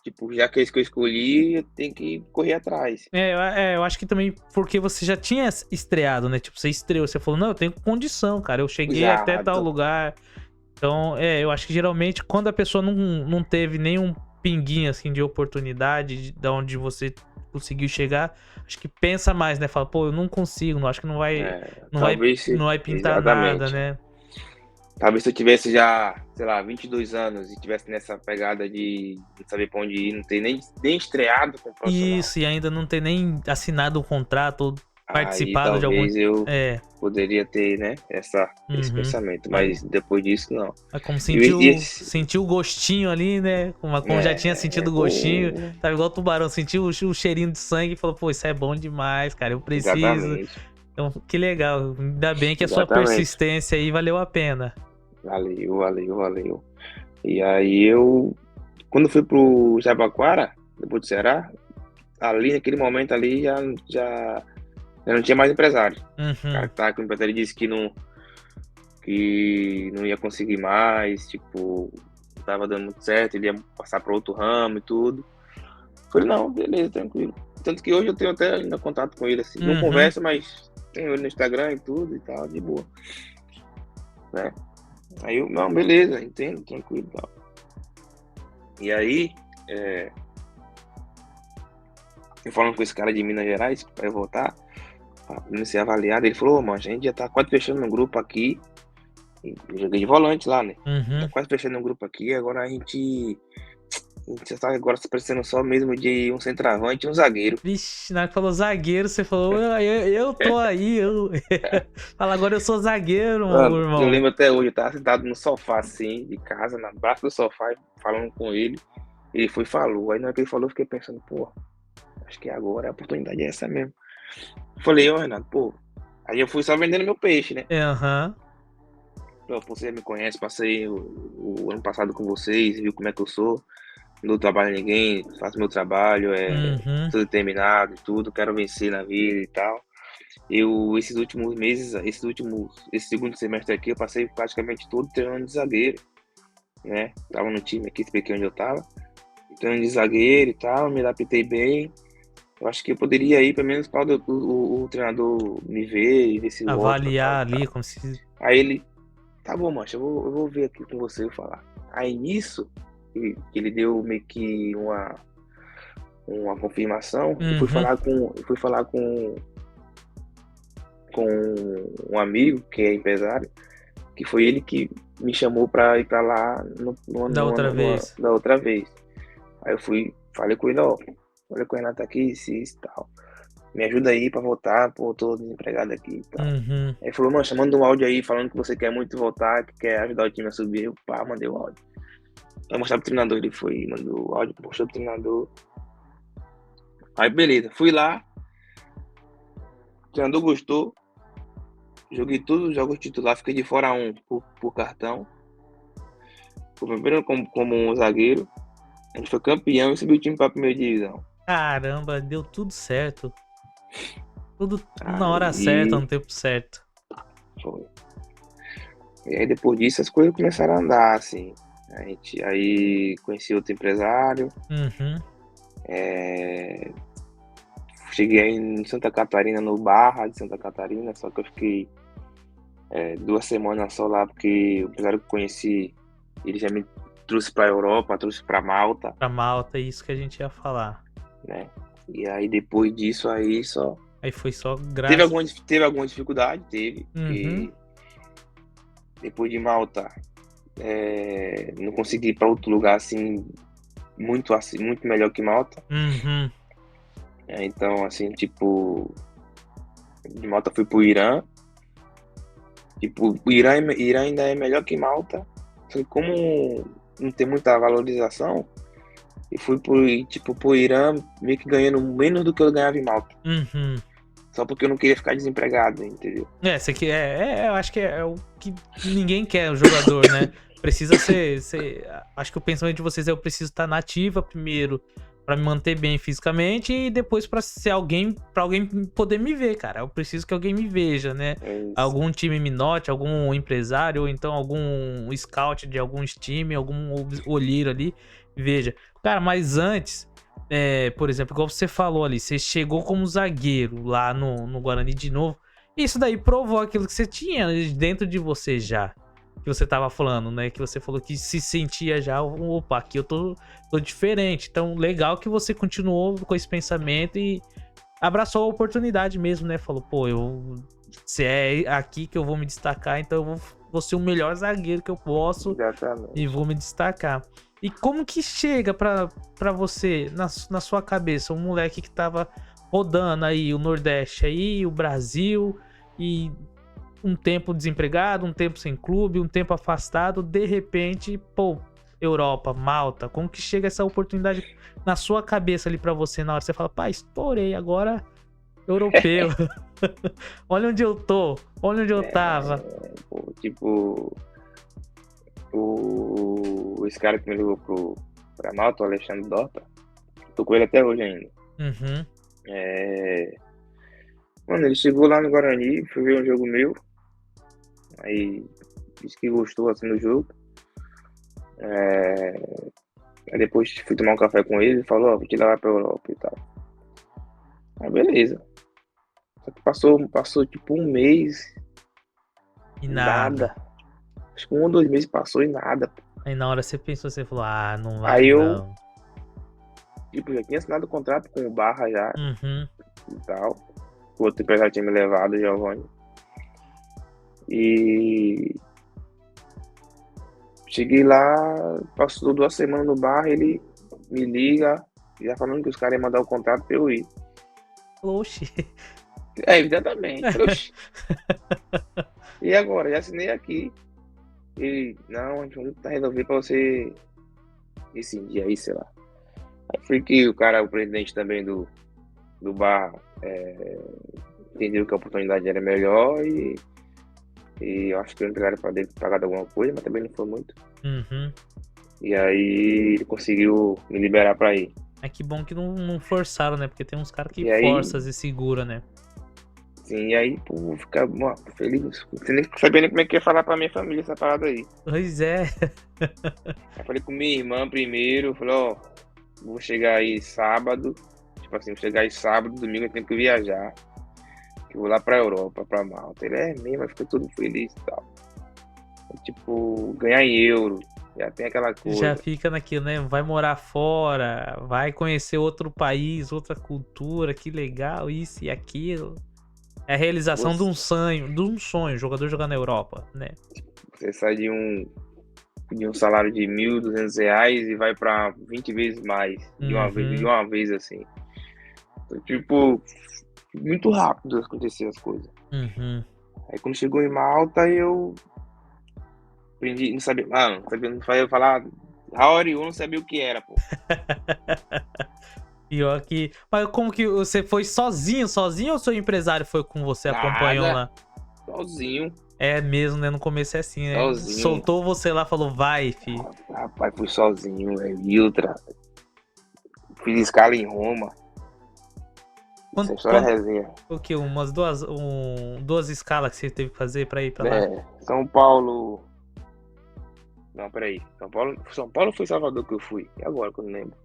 Tipo, já que é isso que eu escolhi, eu tenho que correr atrás. Eu acho que também porque você já tinha estreado, né? Tipo, você estreou, você falou, não, eu tenho condição, cara. Eu cheguei até tal Exato. lugar. Então, eu acho que geralmente quando a pessoa não teve nenhum pinguinho assim de oportunidade, da onde você conseguiu chegar, acho que pensa mais, né? Fala, pô, eu não consigo, não acho que não vai, Talvez não se. vai pintar nada, Exatamente. né? Talvez se eu tivesse já, sei lá, 22 anos e tivesse nessa pegada de não saber pra onde ir, não ter nem estreado como profissional, Isso, e ainda não ter nem assinado um contrato ou aí participado de algum. talvez eu É. poderia ter, né, esse Uhum. pensamento. Mas Mas depois disso, não. Mas como E sentiu o gostinho ali, né? Como já tinha sentido o gostinho, pô, tava igual o tubarão, sentiu o cheirinho de sangue e falou, pô, isso é bom demais, cara, eu preciso. exatamente. Então, que legal. Ainda bem que a sua Exatamente. persistência aí valeu a pena. Valeu, valeu, valeu. E aí eu, quando fui pro Jabaquara, depois do Ceará, ali naquele momento ali já não tinha mais empresário. O cara Uhum. que tava com o empresário disse que não ia conseguir mais, tipo, não tava dando muito certo, ele ia passar para outro ramo e tudo. Falei, não, beleza, tranquilo. Tanto que hoje eu tenho até ainda contato com ele, assim. Não Uhum. converso, mas tenho ele no Instagram e tudo e tal, de boa, né? Aí eu, não, beleza, entendo, tranquilo e tal. E aí, é, eu falando com esse cara de Minas Gerais, pra eu voltar, pra ser avaliado, ele falou, mano, a gente já tá quase fechando um grupo aqui. Eu joguei de volante lá, né? Tá Uhum. quase fechando um grupo aqui, agora a gente já tá agora se parecendo só mesmo de um centroavante e um zagueiro. Vixe, na hora que falou zagueiro, você falou, eu tô aí, eu. Fala, agora eu sou zagueiro, meu Mano, eu irmão. lembro até hoje, eu tava sentado no sofá assim, de casa, na braço do sofá, falando com ele. Ele foi e falou. Aí na hora que ele falou, eu fiquei pensando, pô, acho que agora a oportunidade é essa mesmo. Falei, ô Renato, pô. Aí eu fui só vendendo meu peixe, né? Aham. Pô, você me conhece, passei o ano passado com vocês, viu como é que eu sou. Não dou trabalho a ninguém, faço meu trabalho, Uhum. sou determinado e tudo, quero vencer na vida e tal. Esses últimos meses, esse segundo semestre aqui, eu passei praticamente todo treinando de zagueiro, né? Tava no time aqui, expliquei onde eu tava, treinando de zagueiro e tal, me adaptei bem. Eu acho que eu poderia ir, pelo menos, para o treinador me ver e ver se gosta e tal, Avaliar ali, tal. como se. Aí ele, tá bom, mancha, eu vou ver aqui com você e falar. Aí nisso, ele deu meio que uma confirmação. Uhum. Eu fui falar com um amigo que é empresário, que foi ele que me chamou para ir para lá Da outra vez. da outra vez. Aí eu fui, falei com ele, ó, falei com o Renato aqui, isso e tal. Me ajuda aí para voltar, pô, tô desempregado aqui e tal. Uhum. Aí ele falou, mano, manda um áudio aí falando que você quer muito voltar, que quer ajudar o time a subir. Eu, pá, mandei o áudio. Aí eu mostrava pro treinador, ele foi, mandou o áudio, mostrou pro treinador. Aí beleza, fui lá, o treinador gostou, joguei todos os jogos titular, fiquei de fora um por cartão. Fui primeiro como um zagueiro. A gente foi campeão e subiu o time pra primeira divisão. Caramba, deu tudo certo. Tudo na hora certa, Aí no tempo certo. foi. E aí depois disso as coisas começaram a andar, assim. Aí conheci outro empresário. Uhum. Cheguei em Santa Catarina, no Barra de Santa Catarina, só que eu fiquei 2 semanas só lá, porque o empresário que eu conheci, ele já me trouxe pra Europa, trouxe pra Malta, Pra Malta, isso que a gente ia falar. né? E aí depois disso aí só. Aí foi só Teve graça. alguma dificuldade, Uhum. porque depois de Malta não consegui ir pra outro lugar assim, muito melhor que Malta. Uhum. Então, assim, tipo, de Malta fui pro Irã. Tipo, o Irã ainda é melhor que Malta. Só que como não tem muita valorização, e fui pro Irã meio que ganhando menos do que eu ganhava em Malta. Uhum. Só porque eu não queria ficar desempregado, entendeu? Esse aqui eu acho que é o que ninguém quer, o jogador, né? Precisa ser. Acho que o pensamento de vocês é: eu preciso estar nativa primeiro pra me manter bem fisicamente e depois pra ser alguém, para alguém poder me ver, cara. Eu preciso que alguém me veja, né? É isso. Algum time me note, algum empresário ou então algum scout de alguns times, algum olheiro ali veja. Cara, mas antes, por exemplo, igual você falou ali, você chegou como zagueiro lá no Guarani de novo. Isso daí provou aquilo que você tinha dentro de você já. Que você tava falando, né? Que você falou que se sentia já, opa, aqui eu tô diferente. Então, legal que você continuou com esse pensamento e abraçou a oportunidade mesmo, né? Falou, pô, se é aqui que eu vou me destacar, então eu vou ser o melhor zagueiro que eu posso e Exatamente. vou me destacar. E como que chega pra você, na sua cabeça, um moleque que tava rodando aí o Nordeste aí, o Brasil, e um tempo desempregado, um tempo sem clube, um tempo afastado, de repente, pô, Europa, Malta, como que chega essa oportunidade na sua cabeça ali pra você na hora? Você fala, pá, estourei, agora europeu. Olha onde eu tô, olha onde eu tava. Pô, tipo, esse cara que me levou pra Malta, o Alexandre Dota, tô com ele até hoje ainda. Uhum, É, Mano, ele chegou lá no Guarani, foi ver um jogo meu, aí disse que gostou assim do jogo. Aí depois fui tomar um café com ele e falou, ó, vou te levar pra Europa e tal. Aí beleza. Só que passou tipo um mês, e nada. nada. Acho que 1 ou 2 meses passou e nada. Aí na hora você pensou, você falou, ah, não vai Aí eu, não. tipo, já tinha assinado o contrato com o Barra já Uhum, e tal. O outro empresário tinha me levado, o Giovanni. E cheguei lá, passou 2 semanas no Barra, ele me liga, já falando que os caras iam mandar o contrato pra eu ir. oxi. Exatamente. Falei, "Oxi, e agora? Já assinei aqui. Ele, não, a gente vai tentar resolver pra você esse dia aí, sei lá. Aí foi que o cara, o presidente também do bar, entendeu que a oportunidade era melhor e eu acho que o empresário dele ter pagado alguma coisa, mas também não foi muito. Uhum. E aí ele conseguiu me liberar pra ir. É que bom que não forçaram, né? Porque tem uns caras que E aí, forçam e segura, né? sim, e aí, pô, vou ficar mano, feliz. Sem nem saber nem como é que ia falar pra minha família essa parada aí. Pois é. Aí falei com minha irmã primeiro, falei, ó, vou chegar aí sábado. Tipo assim, vou chegar aí sábado, domingo eu tenho que viajar. Que eu vou lá pra Europa, pra Malta. Ele é mesmo, fica todo feliz e tal. Tipo, ganhar em euro, já tem aquela Já coisa. fica naquilo, né? Vai morar fora, vai conhecer outro país, outra cultura, que legal, isso e aquilo. É a realização Você, de um sonho, jogador jogar na Europa, né? você sai de um salário de R$ 1.200 e vai pra 20 vezes mais de Uhum. uma vez assim. Então, tipo, muito rápido acontecer as coisas. Uhum. Aí quando chegou em Malta, eu aprendi, não sabia, não sabia falar, How are you? Eu não sabia o que era, pô. Pior que... Mas como que você foi sozinho ou seu empresário foi com você, acompanhou Nada, lá? sozinho, É mesmo, né? No começo é assim, né? sozinho. Soltou você lá, falou, vai, fi. Rapaz, fui sozinho, velho. E outra, fiz escala em Roma. Essa Quanto, história é resenha. o que? Umas duas escalas que você teve que fazer pra ir pra lá? São Paulo. Não, peraí. São Paulo foi Salvador que eu fui. E agora que eu não lembro?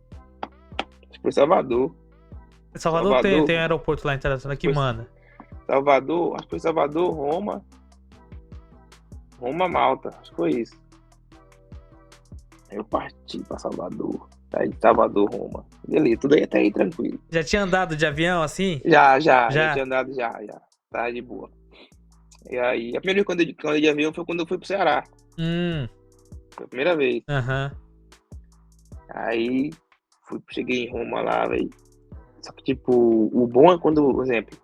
Acho que foi Salvador. Salvador tem Salvador. aeroporto lá internacional que Foi manda. Salvador, acho que foi Salvador, Roma. Roma, Malta. Acho que foi isso. Aí eu parti pra Salvador. Aí de Salvador, Roma. Beleza, tudo aí até aí tranquilo. Já tinha andado de avião assim? Já Já? tinha andado já. Tá de boa. E aí, a primeira vez quando eu andei de avião foi quando eu fui pro Ceará. Foi a primeira vez. Aham. Aí, cheguei em Roma lá, velho. Só que, tipo, o bom é quando, por exemplo,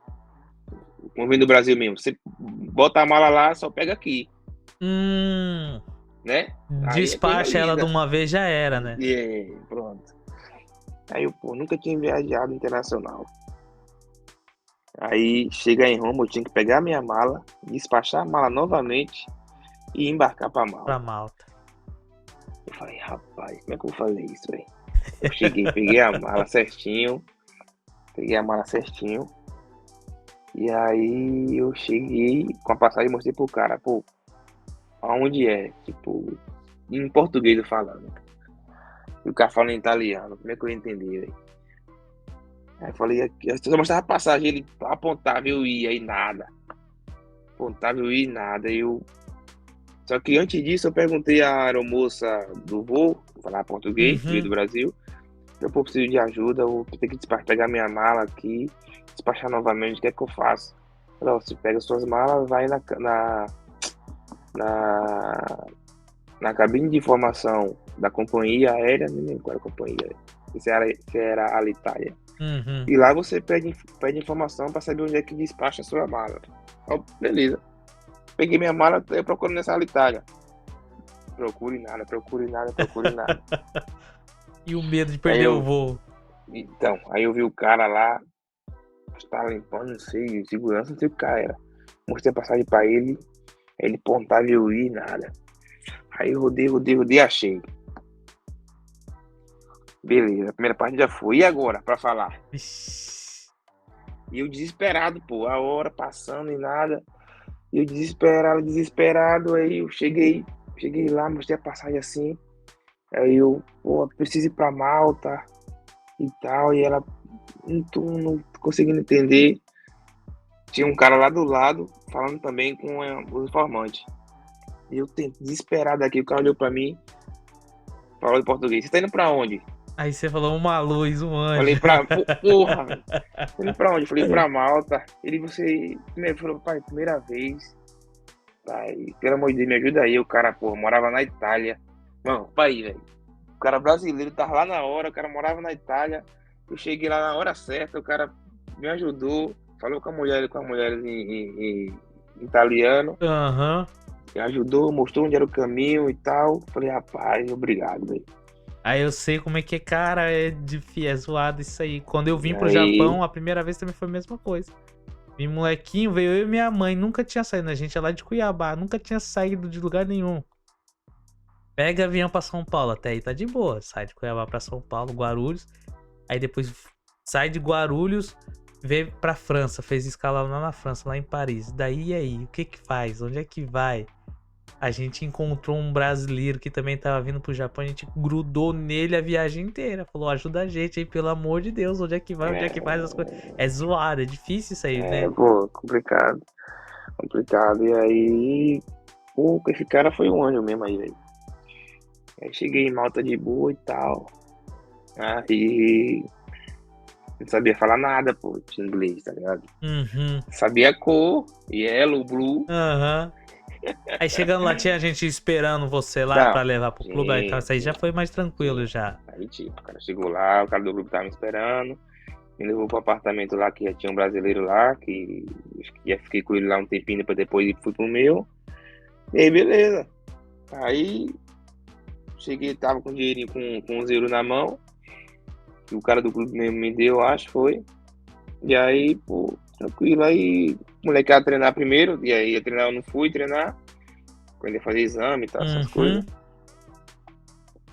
quando vem do Brasil mesmo, você bota a mala lá, só pega aqui, né? Aí é coisa Despacha ela de linda. uma vez, já era, né? E aí, pronto. Aí eu, pô, nunca tinha viajado internacional. Aí, chegar em Roma, eu tinha que pegar a minha mala, despachar a mala novamente e embarcar pra Pra Malta. Malta. Eu falei, rapaz, como é que eu vou fazer isso, velho? Eu cheguei, peguei a mala certinho, e aí eu cheguei com a passagem e mostrei pro cara, pô, aonde é? Tipo, em português eu falando. E o cara falando em italiano, como é que eu ia entender, velho? Aí eu falei, aqui, eu só mostrava a passagem, ele apontava, eu ia e nada. Apontava, eu ia e nada. Só que antes disso eu perguntei à aeromoça do voo, falar português, veio do Brasil. Eu preciso de ajuda, eu tenho que pegar minha mala aqui, despachar novamente, o que é que eu faço? Falei, você pega suas malas, vai na cabine de informação da companhia aérea, não lembro qual era a companhia, se era a Alitalia. E lá você pede informação para saber onde é que despacha a sua mala. Então, beleza. Peguei minha mala, eu procuro nessa Alitalia. Procure nada. E o medo de perder o voo. Então, aí eu vi o cara lá, estava limpando, não sei, segurança, não sei o que cara era. Mostrei a passagem pra ele pontava e eu ia nada. Aí eu rodei, achei. Beleza, a primeira parte já foi. E agora, pra falar? E eu desesperado, pô, a hora passando e nada. E eu desesperado, aí eu cheguei lá, mostrei a passagem assim. Aí eu, pô, preciso ir pra Malta e tal. E ela, não tô conseguindo entender. Tinha um cara lá do lado, falando também com os informantes. E eu desesperado aqui, o cara olhou pra mim, falou em português, você tá indo pra onde? Aí você falou uma luz, um anjo. Falei porra, velho. Tá indo pra onde? Falei, pra Malta. Ele falou, pai, primeira vez. Pai, pelo amor de Deus, me ajuda aí. O cara, porra, morava na Itália. Mano, pai, velho. O cara brasileiro tava lá na hora, o cara morava na Itália. Eu cheguei lá na hora certa, o cara me ajudou. Falou com a mulher em italiano. Me ajudou, mostrou onde era o caminho e tal. Falei, rapaz, obrigado, velho. Aí eu sei como é que é, cara, é zoado isso aí. Quando eu vim pro Japão, a primeira vez também foi a mesma coisa. Vim molequinho, veio eu e minha mãe, nunca tinha saído, a gente é lá de Cuiabá, nunca tinha saído de lugar nenhum. Pega avião pra São Paulo, até aí tá de boa. Sai de Cuiabá pra São Paulo, Guarulhos. Aí depois sai de Guarulhos, veio pra França, fez escala lá na França, lá em Paris. Daí e aí, o que que faz? Onde é que vai? A gente encontrou um brasileiro que também tava vindo pro Japão, a gente grudou nele a viagem inteira. Falou, ajuda a gente aí, pelo amor de Deus, onde é que vai, onde é que faz as coisas. É zoado, é difícil isso aí, né? Pô, complicado. E aí, pô, esse cara foi um anjo mesmo aí, velho. Aí cheguei em Malta de boa e tal. Aí não sabia falar nada, pô, de inglês, tá ligado? Sabia a cor, yellow, blue. Aí chegando lá, tinha gente esperando você lá pra levar pro clube, aí então isso aí já foi mais tranquilo já. Aí tipo, o cara chegou lá, o cara do grupo tava me esperando, me levou pro apartamento lá, que já tinha um brasileiro lá, que já fiquei com ele lá um tempinho, depois fui pro meu. E aí, beleza. Aí cheguei, tava com dinheirinho, com 1 euro na mão. que o cara do clube mesmo me deu, acho, foi. E aí, pô, tranquilo. Aí, o moleque ia treinar primeiro, e aí ia treinar, eu não fui treinar, quando ia fazer exame e tal, essas coisas.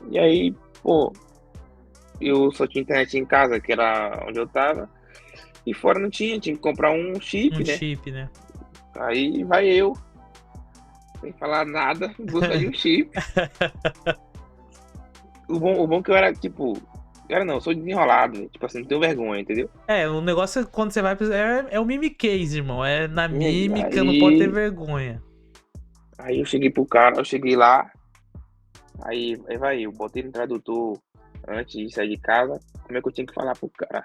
Uhum. E aí, pô, eu só tinha internet em casa, que era onde eu tava, e fora não tinha que comprar um Um chip, né? chip, né? Aí vai eu, sem falar nada, em busca de um chip. O bom é que eu era, tipo, era não, eu sou desenrolado, né? Tipo assim, não tenho vergonha, entendeu? O negócio é quando você vai. É o mimiquês, irmão. É na E mímica, não pode ter aí, vergonha. aí eu cheguei pro cara, eu cheguei lá, aí vai eu, botei no tradutor antes de sair de casa, como é que eu tinha que falar pro cara?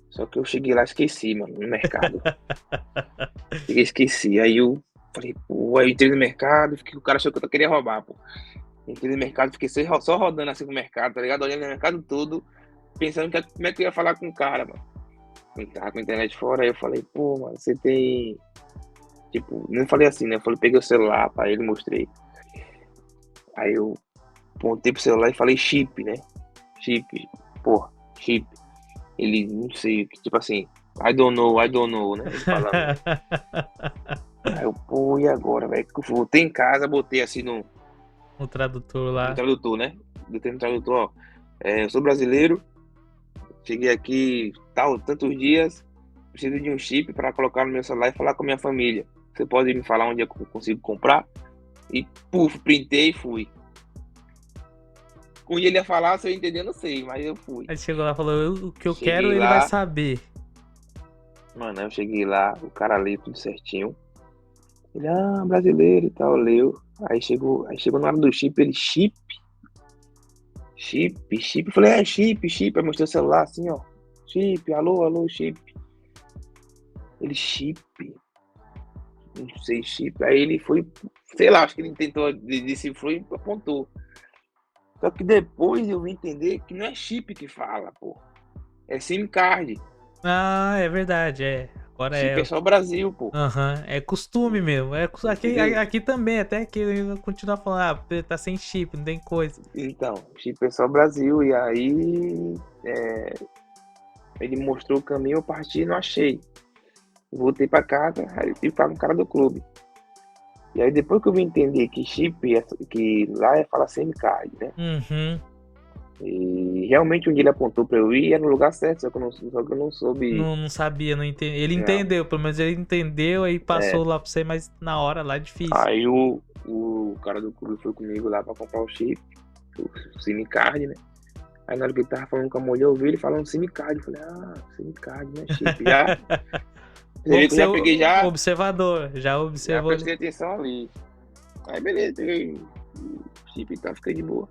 Só que eu cheguei lá e esqueci, mano, no mercado. Cheguei e esqueci. Aí eu falei, pô, aí eu entrei no mercado, fiquei, o cara achou que eu queria roubar, pô. Entrei no mercado, fiquei só rodando assim no mercado, tá ligado? Olhando no mercado todo, pensando como é que eu ia falar com o cara, mano. Eu tava com a internet fora, aí eu falei, pô, mano, você tem. Tipo, não falei assim, né? Eu falei, peguei o celular pra ele, mostrei. Aí eu apontei pro celular e falei chip, né? Chip, porra, chip. Ele, não sei, tipo assim, I don't know, né? Ele falando. Aí eu, pô, e agora, velho? Voltei em casa, botei assim O tradutor no lá. tradutor, né? Botei no tradutor, ó. Eu sou brasileiro, cheguei aqui tantos dias, preciso de um chip para colocar no meu celular e falar com a minha família. Você pode me falar onde eu consigo comprar? E, puf, printei e fui. Onde ele ia falar, se eu entender, eu não sei, mas eu fui. Aí chegou lá e falou: o que eu quero, Cheguei ele vai lá, saber. mano, eu cheguei lá, o cara leu tudo certinho. Ele, brasileiro e tal, leu. Aí chegou na hora do chip, ele, chip. Chip. Eu falei, chip. Aí mostrei o celular assim, ó. Chip, alô, chip. Ele, chip. Não sei, chip. Aí ele foi, sei lá, acho que ele tentou decifrou e apontou. Só que depois eu vim entender que não é chip que fala, pô. É SIM card. Ah, é verdade, Agora Chip é. é só Brasil, pô. Aham, é costume mesmo. Aqui, Entendeu? aqui também, até que eu continuo falando, tá sem chip, não tem coisa. Então, chip é só Brasil. E aí ele mostrou o caminho, eu parti e não achei. Voltei pra casa, aí eu fui falar com o cara do clube. E aí depois que eu vim entender que chip, que lá é fala SIM card, né? Uhum. E realmente onde ele apontou pra eu ir era no lugar certo, só que eu não soube. Não sabia, não entendi. Ele Não. entendeu, pelo menos ele entendeu, aí passou É. lá pra você, mas na hora lá é difícil. Aí o cara do clube foi comigo lá pra comprar o chip, o SIM card, né? Aí na hora que ele tava falando com a mulher, eu ouvi ele falando SIM card. Eu falei, SIM card, né? Chip. Você vê que eu já peguei, Observador, já já observou ali. prestei atenção ali. Aí beleza, peguei o chip e tal, fiquei de boa.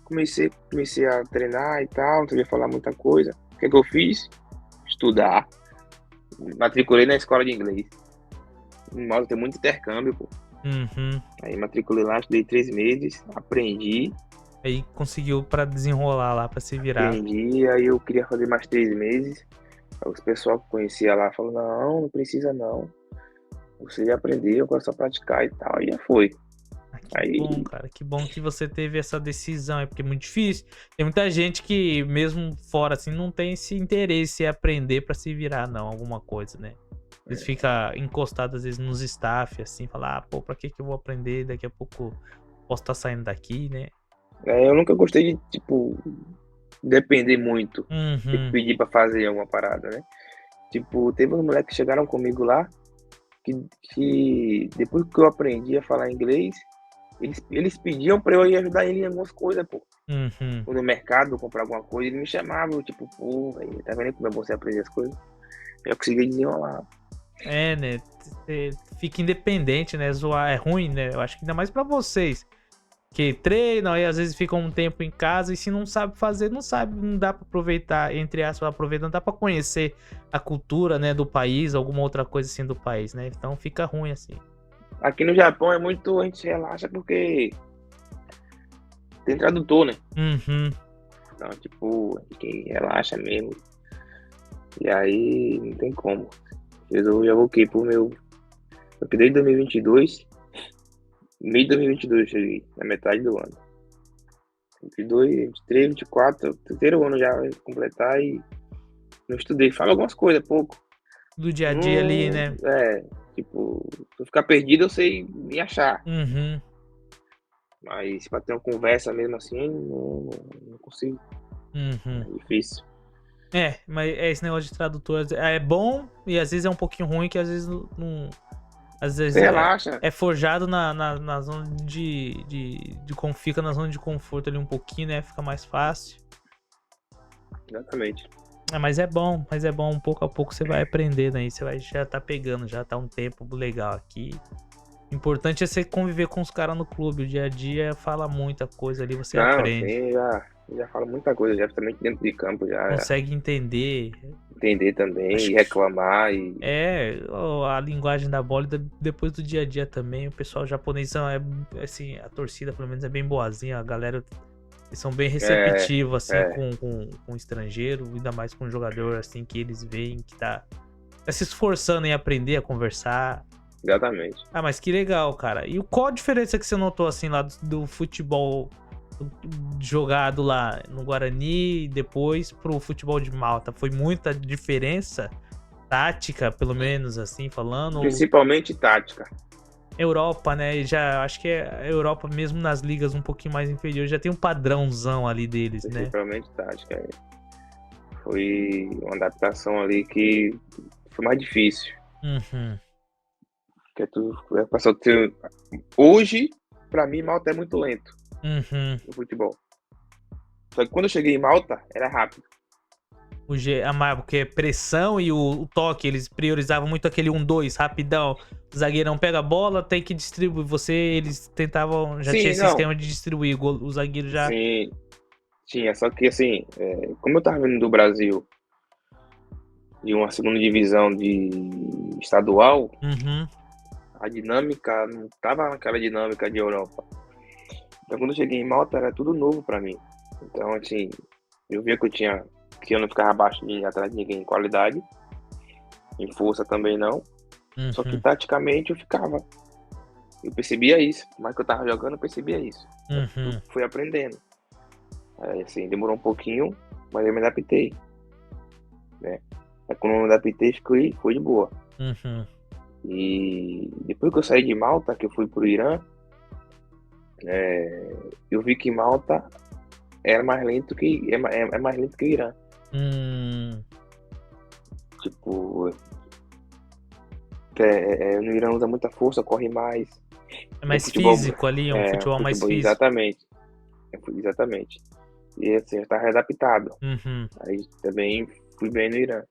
Comecei a treinar e tal, não sabia falar muita coisa. O que é que eu fiz? Estudar. Matriculei na escola de inglês. Em modo tem muito intercâmbio, pô. Uhum. Aí matriculei lá, estudei 3 meses, Aí conseguiu pra desenrolar lá, pra se virar. aí eu queria fazer mais 3 meses. Aí os pessoal que conhecia lá falou, não precisa não. Você já aprendeu, agora é só praticar e tal. E já foi. Que Aí, bom, cara. Que bom que você teve essa decisão. É porque é muito difícil. Tem muita gente que, mesmo fora assim, não tem esse interesse em aprender pra se virar, não. Alguma coisa, né? Eles ficam encostados, às vezes, nos staff, assim. Falar, pô, pra que eu vou aprender? Daqui a pouco posso estar saindo daqui, né? eu nunca gostei de, tipo, depender muito. Ter que Uhum. pedir pra fazer alguma parada, né? Tipo, teve uns moleques que chegaram comigo lá, que depois que eu aprendi a falar inglês, eles pediam pra eu ir ajudar ele em algumas coisas, pô. Uhum. No mercado, comprar alguma coisa, ele me chamava, eu, tipo, pô, velho, tá vendo como é bom você aprender as coisas? Eu consegui desenrolar. Né? Você fica independente, né? Zoar é ruim, né? Eu acho que ainda mais pra vocês. Que treinam, aí às vezes ficam um tempo em casa e se não sabe fazer, não sabe, não dá pra aproveitar, entre aspas, aproveitar, não dá pra conhecer a cultura, né, do país, alguma outra coisa assim do país, né? Então fica ruim assim. Aqui no Japão é muito, a gente relaxa porque tem tradutor, né? Uhum. Então, tipo, quem relaxa mesmo. E aí, não tem como. Eu já voltei pro meu. Eu desde 2022, meio de 2022 eu cheguei, na metade do ano. 22, 23, 24, terceiro ano já vai completar e não estudei. Falo algumas coisas, pouco. Do dia a dia ali, né? Tipo, se eu ficar perdido, eu sei me achar. Uhum. Mas pra ter uma conversa mesmo assim, não consigo. Uhum. É difícil. Mas esse negócio de tradutor é bom e às vezes é um pouquinho ruim, que às vezes não. Às vezes Você relaxa. é forjado na zona fica na zona de conforto ali um pouquinho, né? Fica mais fácil. Exatamente. Mas é bom, pouco a pouco você vai aprendendo aí, você vai já tá pegando, já tá um tempo legal aqui. O importante é você conviver com os caras no clube, o dia a dia fala muita coisa ali, você Não, aprende. assim, já falo muita coisa, já principalmente dentro de campo, já Consegue entender. entender também, Acho e que reclamar, e a linguagem da bola, e depois do dia a dia também, o pessoal japonês assim, a torcida pelo menos é bem boazinha, a galera, eles são bem é, receptivos, assim, é, com estrangeiro, ainda mais com um jogador, assim, que eles veem que tá se esforçando em aprender a conversar. exatamente. Ah, mas que legal, cara. E qual a diferença que você notou, assim, lá do futebol jogado lá no Guarani e depois pro futebol de Malta? Foi muita diferença? Tática, pelo menos, assim, falando? Ou Principalmente tática. Europa, né? E já acho que a Europa, mesmo nas ligas um pouquinho mais inferiores, já tem um padrãozão ali deles, né? Principalmente tática. Foi uma adaptação ali que foi mais difícil. Uhum. Que tu passou a ter... Hoje, pra mim, Malta é muito lento Uhum. no futebol. Só que quando eu cheguei em Malta, era rápido. Porque pressão e o toque, eles priorizavam muito aquele 1-2, rapidão. O zagueirão pega a bola, tem que distribuir. Eles tentavam, já tinha Sim, esse não. sistema de distribuir. O zagueiro já. Sim, tinha. Só que, assim, como eu tava vindo do Brasil, de uma segunda divisão de estadual, Uhum. a dinâmica não tava naquela dinâmica de Europa. Então, quando eu cheguei em Malta, era tudo novo pra mim. Então, assim, eu via que eu não ficava abaixo atrás de ninguém em qualidade, em força também não. Só que Uhum. taticamente eu ficava. Eu percebia isso. Mas que eu tava jogando, eu percebia isso. Eu Uhum. fui aprendendo. Aí, assim, demorou um pouquinho, mas eu me adaptei, né? Aí quando eu me adaptei, foi de boa. Uhum. E depois que eu saí de Malta, que eu fui pro Irã, eu vi que Malta era mais lento é mais lento que o Irã. Hum. Tipo, no Irã usa muita força, corre mais. É O mais futebol, físico ali, um futebol mais físico. exatamente. Exatamente. E assim, eu estava adaptado. Uhum. Aí também fui bem no Irã.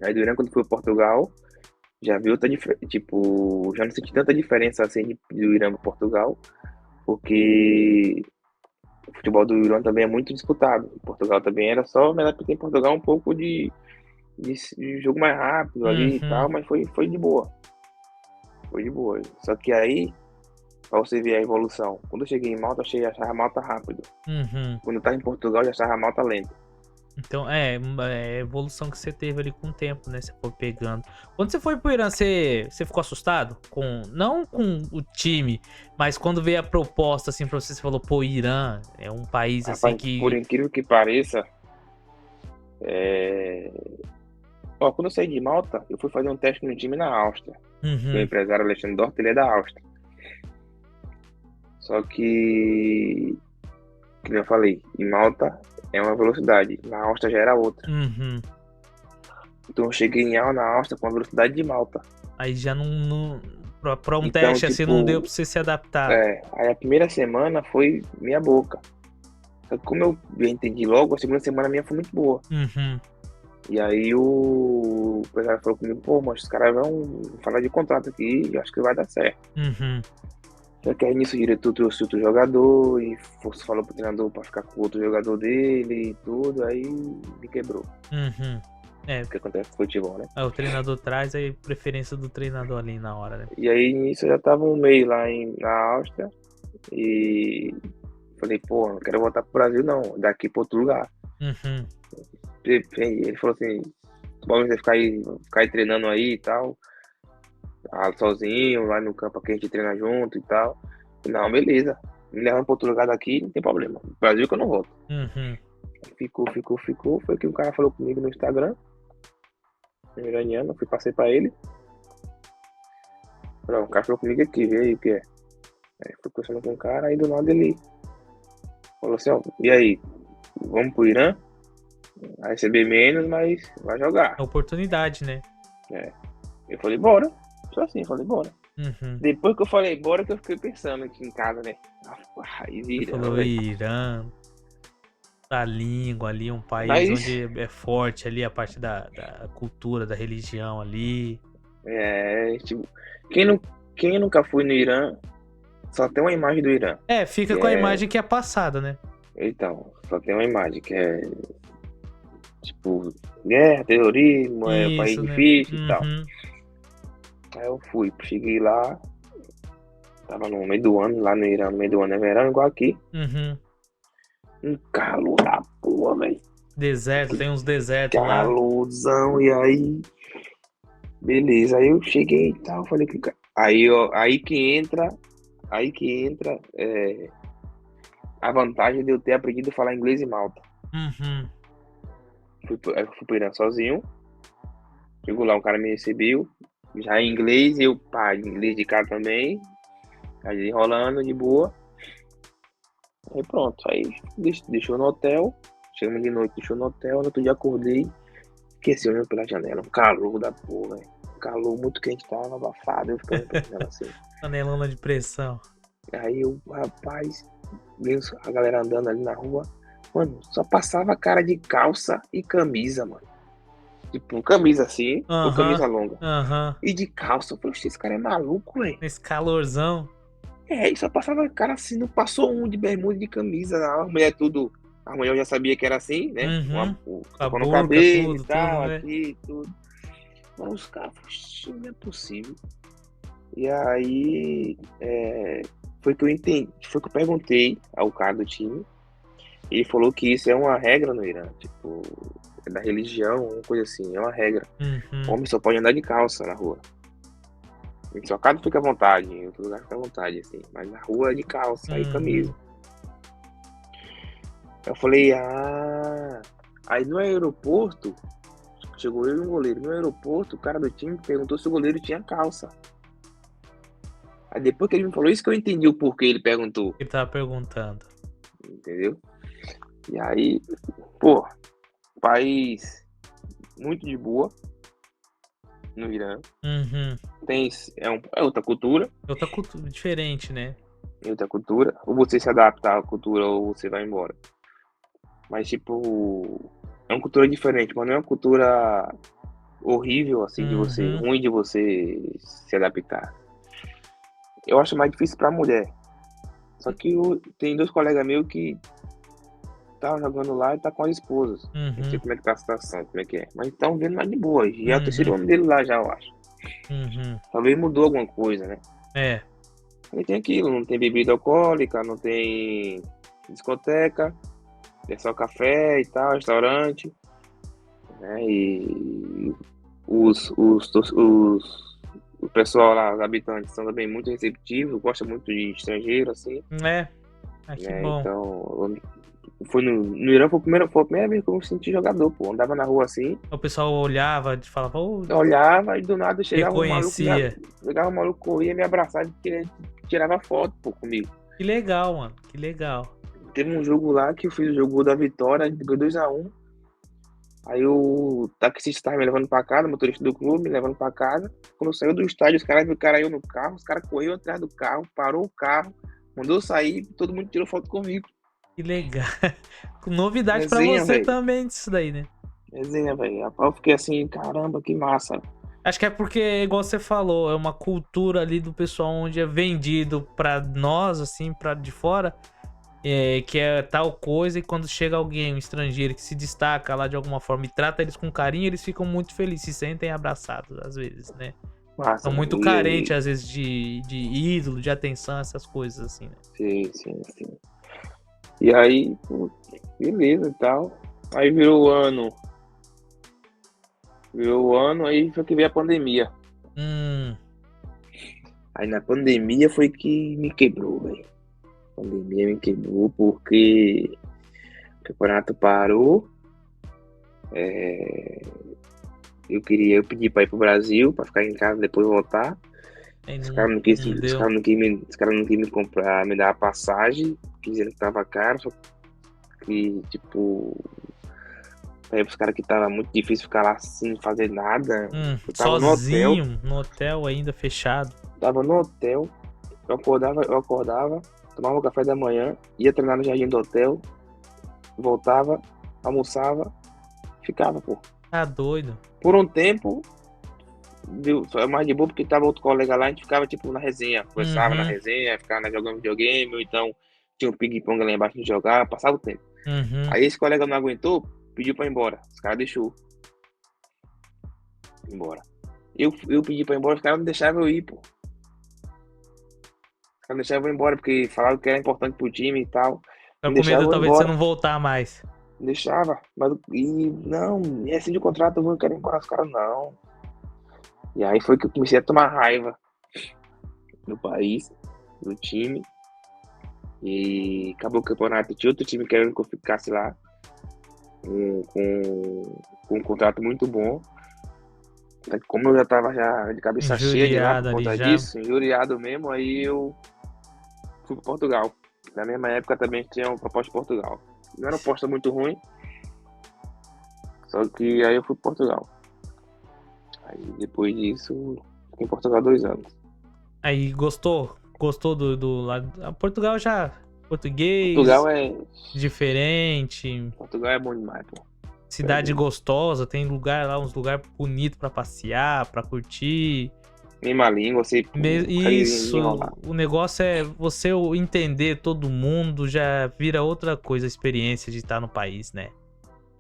Aí do Irã, quando fui para Portugal, já vi outra diferença. Tipo, já não senti tanta diferença assim do Irã para Portugal, porque o futebol do Irã também é muito disputado. Em Portugal também era só me adaptei em Portugal um pouco de jogo mais rápido ali e Uhum. tal, mas foi de boa. Foi de boa. Só que aí, pra você ver a evolução, quando eu cheguei em Malta, eu achava Malta rápido. Uhum. Quando eu tava em Portugal, eu já achava Malta lento. Então, é a evolução que você teve ali com o tempo, né? Você foi pegando. Quando você foi pro Irã, você ficou assustado? Não com o time, mas quando veio a proposta, assim, pra você falou, pô, Irã é um país, assim, Rapaz, por que... incrível que pareça, é... Ó, quando eu saí de Malta, eu fui fazer um teste no time na Áustria. Meu Uhum. empresário Alexandre Dort, ele é da Áustria. Só que eu falei, em Malta é uma velocidade, na Áustria já era outra. Uhum. Então eu cheguei na Áustria com a velocidade de Malta. Aí já pra um Então, teste, assim, não deu tipo, pra você se adaptar. aí a primeira semana foi meia boca. Só que como eu entendi logo, a segunda semana minha foi muito boa. Uhum. E aí o empresário falou comigo, pô, mas os caras vão falar de contrato aqui e eu acho que vai dar certo. Uhum. Só que aí nisso o diretor trouxe outro jogador e falou pro treinador pra ficar com outro jogador dele e tudo, aí me quebrou. Uhum. É, O que acontece com o futebol, né? o treinador traz aí preferência do treinador ali na hora, né? E aí nisso eu já tava um mês lá na Áustria e falei, pô, não quero voltar pro Brasil não, daqui pra outro lugar. Uhum. Ele falou assim, pode você ficar aí treinando aí e tal, sozinho, lá no campo aqui a gente treina junto e tal. Não, beleza. Me levando pra outro lugar daqui, não tem problema. Brasil que eu não volto. Uhum. Ficou. Foi que o cara falou comigo no Instagram, um iraniano, passei pra ele. Falei, o cara falou comigo aqui, vê aí o que é. Aí fui conversando com o cara, aí do nada ele falou assim, ó, e aí, vamos pro Irã? Vai receber menos, mas vai jogar. É oportunidade, né? É. Eu falei, bora. Só assim, falei, bora. Uhum. Depois que eu falei bora, que eu fiquei pensando aqui em casa, né? Aí Você Irã, falou velho. Irã, a língua ali, um país Mas, onde é forte ali a parte da cultura, da religião ali. tipo, quem, não, quem nunca foi no Irã, só tem uma imagem do Irã. É, fica Que com a é, imagem que é passada, né? então, só tem uma imagem, que é, tipo, guerra, terrorismo, é um país Isso, né? difícil e tal. Uhum. Aí eu fui, cheguei lá, tava no meio do ano, lá no Irã, no meio do ano é verão, igual aqui. Uhum. Um calor da porra, velho. Deserto, tem uns desertos lá. Calorzão, e aí, beleza. Aí eu cheguei e tal, falei que. Aí que entra a vantagem de eu ter aprendido a falar inglês em Malta. Uhum. Eu fui pro Irã sozinho, chegou lá, um cara me recebeu, já em inglês, eu, pá, inglês de cá também, aí enrolando de boa. Aí pronto, aí deixou no hotel, chegamos de noite, deixou no hotel, no outro dia acordei, esqueci olhando pela janela, um calor da porra, velho. Calor muito quente, tava abafado, eu ficando pela janela assim. Panelona de pressão. Aí eu, rapaz, vi a galera andando ali na rua, mano, só passava cara de calça e camisa, mano. Tipo, camisa assim, ou Aham. camisa longa. Aham. E de calça, eu falei, esse cara é maluco, velho. Esse calorzão. E só passava cara assim, não passou um de bermuda e de camisa, a mulher tudo. A mulher eu já sabia que era assim, né? Uhum. Com a Tocou no burca, cabelo e tudo, tal, né? aqui, tudo. Mas os caras, não é possível. E aí, foi que eu entendi, foi que eu perguntei ao cara do time. Ele falou que isso é uma regra no Irã, tipo, é da religião, uma coisa assim, é uma regra. Uhum. Homem só pode andar de calça na rua. Em sua casa fica à vontade, em outro lugar fica à vontade, assim. Mas na rua é de calça e camisa. Uhum. Eu falei, Aí no aeroporto, chegou eu e um goleiro. No aeroporto, o cara do time perguntou se o goleiro tinha calça. Aí depois que ele me falou isso que eu entendi o porquê ele perguntou. Ele tava perguntando. Entendeu? E aí, pô, país muito de boa no Irã. Uhum. É outra cultura. Outra cultura diferente, né? É outra cultura. Ou você se adapta à cultura ou você vai embora. Mas, tipo, é uma cultura diferente, mas não é uma cultura horrível, assim, Uhum. ruim de você se adaptar. Eu acho mais difícil pra mulher. Só que tem dois colegas meus que tá jogando lá e tá com as esposas. Não sei Uhum. como é que tá a situação, como é que é. Mas estão vendo mais de boa. Já é o terceiro Uhum. ano dele lá já, eu acho. Uhum. Talvez mudou alguma coisa, né? É. Aí tem aquilo, não tem bebida alcoólica, não tem discoteca, é só café e tal, restaurante, né? E o pessoal lá, os habitantes, são também muito receptivos, gostam muito de estrangeiro, assim, É. Ah, que né? bom. Então, no Irã foi a primeira vez que eu me senti jogador, pô. Andava na rua assim, O pessoal olhava e falava, ô, olhava e do nada reconhecia. chegava um maluco, corria, me abraçava e tirava foto, pô, comigo. Que legal, mano. Que legal. Teve um jogo lá que eu fiz o jogo da vitória, a gente ganhou 2-1. Aí o taxista tava me levando pra casa, o motorista do clube me levando pra casa. Quando eu saí do estádio, os caras viram o cara eu no carro, os caras correram atrás do carro, parou o carro, mandou eu sair, todo mundo tirou foto comigo. Que legal. Novidade pra Resenha, você velho. também disso daí, né? Resenha, velho. Rapaz, eu fiquei assim, caramba, que massa. Acho que é porque, igual você falou, é uma cultura ali do pessoal onde é vendido pra nós, assim, pra de fora, que é tal coisa, e quando chega alguém, um estrangeiro, que se destaca lá de alguma forma e trata eles com carinho, eles ficam muito felizes, se sentem abraçados, às vezes, né? Massa. São muito carentes, às vezes, de ídolo, de atenção, essas coisas, assim, né? Sim. E aí, pô, beleza e tal. Aí virou o ano, aí foi que veio a pandemia. Aí na pandemia foi que me quebrou, velho. A pandemia me quebrou porque o campeonato parou. Eu pedi pra ir pro Brasil, pra ficar em casa e depois voltar. Aí Os não, caras não quis, não os deu. caras não quis me comprar, me dar a passagem, dizendo que tava caro, só que, tipo, aí os caras que tava muito difícil ficar lá sem fazer nada. Eu Sozinho, no hotel ainda fechado. tava no hotel, eu acordava, tomava um café da manhã, ia treinar no jardim do hotel, voltava, almoçava, ficava, pô. Tá doido. Por um tempo, foi mais de boa porque tava outro colega lá, a gente ficava tipo na resenha, conversava na Uhum, resenha, ficava jogando videogame, ou então tinha um ping-pong lá embaixo de jogar, passava o tempo. uhum. Aí esse colega não aguentou, pediu pra ir embora. Os caras deixou ir embora. Eu pedi pra ir embora, os caras não deixavam eu ir, pô. Os caras não deixavam eu ir embora, porque falavam que era importante pro time e tal. Tá Não com medo deixavam eu ir talvez de você embora. não voltar mais. Não deixava. Mas, não, é assim de contrato, eu não quero ir embora, os caras não. E aí foi que eu comecei a tomar raiva do país, do time. E acabou o campeonato. Tinha outro time querendo que eu ficasse lá com um contrato muito bom. Como eu já tava já de cabeça cheia de lá por Injuriado ali conta já. disso, injuriado mesmo, aí eu fui para Portugal. Na mesma época também tinha uma proposta de Portugal. Não era uma proposta muito ruim, só que aí eu fui para Portugal. Aí depois disso, fiquei em Portugal 2 anos. Aí gostou? Gostou do lado. Portugal já. Portugal Português, é, diferente. Portugal é bom demais, pô. É Cidade doido. gostosa, tem lugar lá, uns lugares bonitos pra passear, pra curtir. Mesma língua, você consegue Isso, desenrolar. o negócio é você entender todo mundo, já vira outra coisa a experiência de estar no país, né?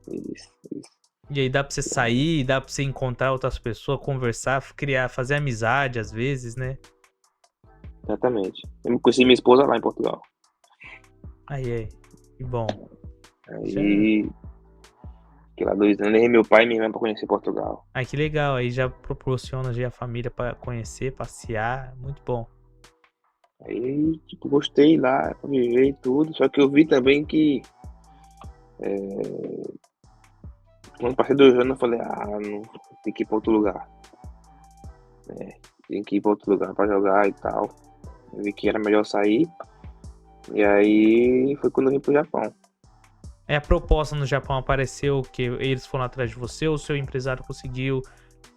Isso, isso. E aí dá pra você sair, dá pra você encontrar outras pessoas, conversar, criar, fazer amizade às vezes, né? Exatamente. Eu conheci minha esposa lá em Portugal. Aí, que bom. Já... Aí, fiquei lá 2 anos, levei meu pai e minha irmã pra conhecer Portugal. Ai, que legal, aí já proporciona já a família pra conhecer, passear, muito bom. Aí, tipo, gostei lá, pra viver e tudo. Só que eu vi também que quando passei 2 anos, eu falei, não, tem que ir pra outro lugar. Tem que ir pra outro lugar pra jogar e tal. Eu vi que era melhor sair. E aí foi quando eu vim pro Japão. Aí a proposta no Japão apareceu que eles foram atrás de você ou o seu empresário conseguiu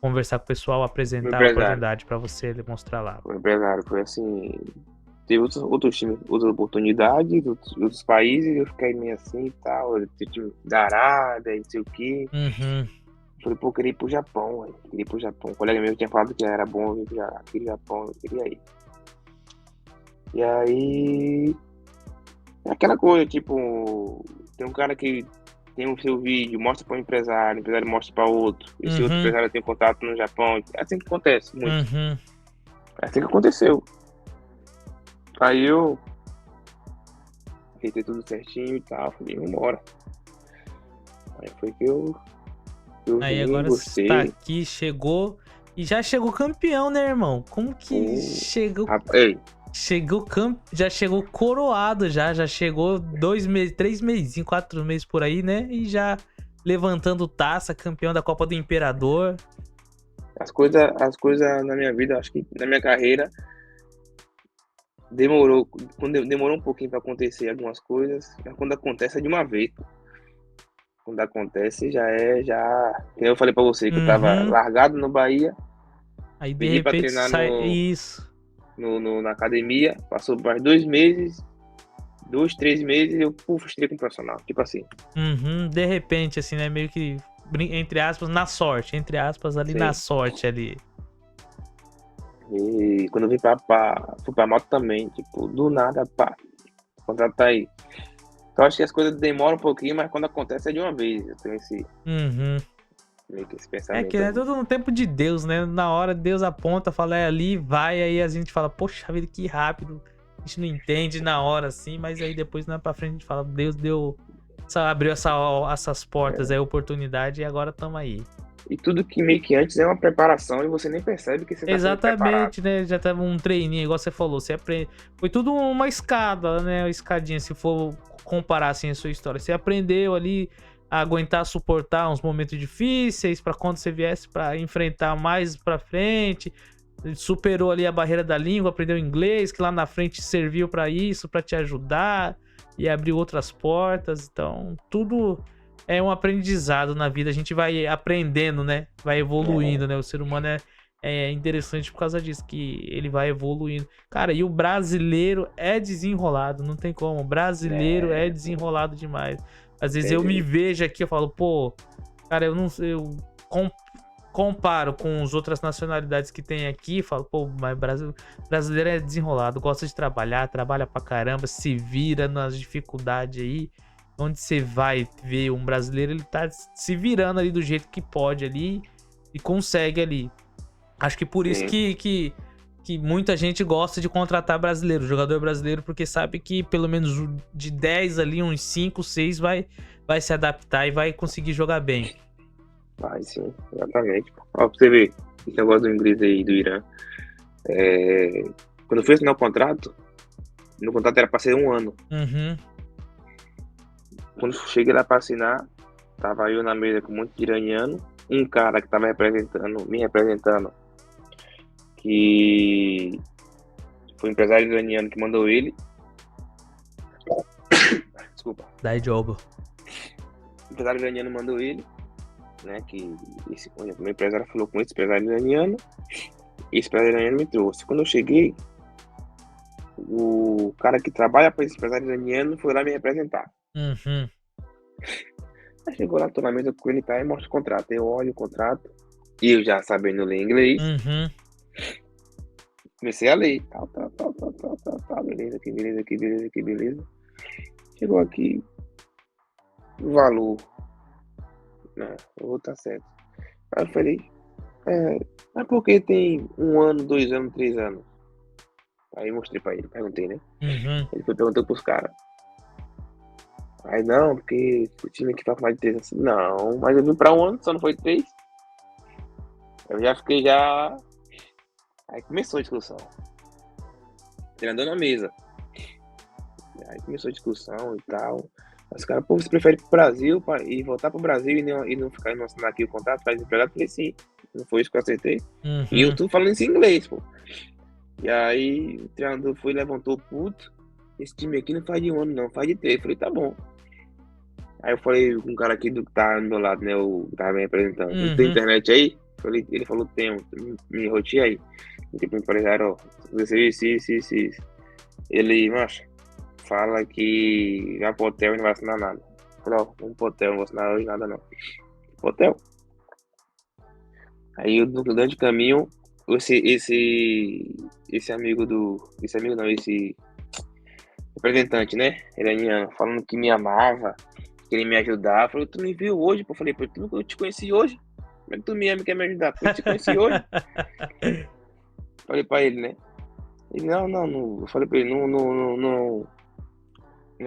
conversar com o pessoal, Meu apresentar a empresário. oportunidade pra você mostrar lá? O empresário foi assim. Teve outros times, outras oportunidades, outros países, eu fiquei meio assim e tal. Teve time da Arábia, não sei o quê. Uhum. Falei, pô, eu queria ir pro Japão, velho. Queria ir pro Japão. Um colega meu tinha falado que era bom vir pro Japão, eu queria ir. E aí. É aquela coisa, tipo, tem um cara que tem o seu vídeo, mostra para um empresário, o empresário mostra para outro. Esse outro Uhum. empresário tem contato no Japão. É assim que acontece muito. Uhum. É assim que aconteceu. Aí eu ajeitei tudo certinho e tal, falei, vambora. Aí foi que eu Aí vim, agora você tá gostei. aqui, chegou e já chegou campeão, né, irmão? Como que chegou? Ei, Já chegou coroado, já chegou 2 meses, 3 meses, 4 meses por aí, né? E já levantando taça, campeão da Copa do Imperador. as coisas na minha vida, acho que na minha carreira, demorou um pouquinho para acontecer algumas coisas, mas quando acontece é de uma vez. Quando acontece já. Como eu falei pra você que eu tava Uhum. largado no Bahia, Aí de pedi pra repente treinar sai isso. na academia, passou mais 2 meses, 2, 3 meses, eu entrei com o profissional. Tipo assim, Uhum. De repente, assim, né? Meio que, entre aspas, na sorte. Entre aspas, ali na sim. sorte ali. E quando eu vim fui pra moto também, tipo, do nada, pá, o contrato tá aí. Então acho que as coisas demoram um pouquinho, mas quando acontece é de uma vez. Eu tenho Uhum. meio que esse É que pensamento é aí. tudo no tempo de Deus, né? Na hora Deus aponta, fala, é ali, vai, aí a gente fala, poxa vida, que rápido. A gente não entende na hora assim, mas aí depois lá pra frente a gente fala, Deus abriu essas portas aí, oportunidade, e agora tamo aí. E tudo que meio que antes é uma preparação e você nem percebe que você tá sendo preparado. Exatamente, né? Já tava um treininho, igual você falou. Você aprende. Foi tudo uma escada, né? Uma escadinha, se for comparar assim a sua história. Você aprendeu ali a aguentar, suportar uns momentos difíceis para quando você viesse para enfrentar mais pra frente. Superou ali a barreira da língua, aprendeu inglês, que lá na frente serviu para isso, para te ajudar e abriu outras portas. Então, tudo é um aprendizado na vida. A gente vai aprendendo, né? Vai evoluindo, né? O ser humano é interessante por causa disso, que ele vai evoluindo. Cara, e o brasileiro é desenrolado, não tem como. O brasileiro é É, desenrolado demais. Às vezes tem eu me jeito. vejo aqui, eu falo, pô, cara, eu não sei, comparo com as outras nacionalidades que tem aqui, falo, pô, mas brasileiro é desenrolado, gosta de trabalhar, trabalha pra caramba, se vira nas dificuldades aí. Onde você vai ver um brasileiro, ele tá se virando ali do jeito que pode ali e consegue ali. Acho que por isso Sim, que muita gente gosta de contratar brasileiro, jogador brasileiro, porque sabe que pelo menos de 10 ali, uns 5, 6 vai se adaptar e vai conseguir jogar bem. vai sim, exatamente. Ó, pra você ver, esse negócio do inglês aí do Irã. É, quando eu fui assinar o contrato, meu contrato era pra ser 1 ano. Uhum. Quando eu cheguei lá pra assinar, tava eu na mesa com um monte de iraniano, um cara que tava me representando, que foi um empresário iraniano que mandou ele. Desculpa. Dá job. O empresário iraniano mandou ele, né? Que o meu empresário falou com esse empresário iraniano, e esse empresário iraniano me trouxe. Quando eu cheguei, o cara que trabalha para esse empresário iraniano foi lá me representar. Uhum. Aí chegou lá, tô na mesa com ele, tá? E mostra o contrato. Eu olho o contrato, e eu já sabendo ler inglês, Uhum. comecei a ler. Tal. Beleza, aqui, beleza, aqui, beleza, aqui, beleza. Chegou aqui, o valor. Não, eu vou estar certo. Aí eu falei, mas por que tem 1 ano, 2 anos, 3 anos? Aí eu mostrei pra ele, perguntei, né? Uhum. Ele foi perguntando pros caras. Aí não, porque o time aqui tá com mais de 3 anos. Não, mas eu vim pra 1 ano, só não foi 3. Eu já fiquei já. Aí começou a discussão. Treinador na mesa. Aí começou a discussão e tal. Aí os caras, pô, você prefere ir pro Brasil e voltar pro Brasil e não ficar e não assinar aqui o contrato, ficar desempregado? Eu falei, sim, não foi isso que eu acertei. E eu Uhum. tô falando isso em inglês, pô. E aí o treinador foi e levantou puto. Esse time aqui não faz de 1 ano, não, faz de 3. Eu falei, tá bom. Aí eu falei com um cara aqui do que tá do meu lado, né? O que tava me representando. Ele tem Uhum. internet aí? Ele falou, tenho, me roteia aí. Tipo, empresário, ó, isso. Ele, macho, fala que vai pro hotel e não vai assinar nada. Eu falei, ó, vamos pro hotel, não vou assinar hoje nada não. Pro hotel. Aí durante o caminho, esse amigo do. Esse amigo não, esse representante, né? Iraniano, falando que me amava, queria me ajudar. Eu falei, tu me viu hoje? Pô, eu falei, pô, eu te conheci hoje. Como é que tu me ama e quer me ajudar? Porque eu te conheci hoje. Falei pra ele, né? Ele, não. Eu falei pra ele, não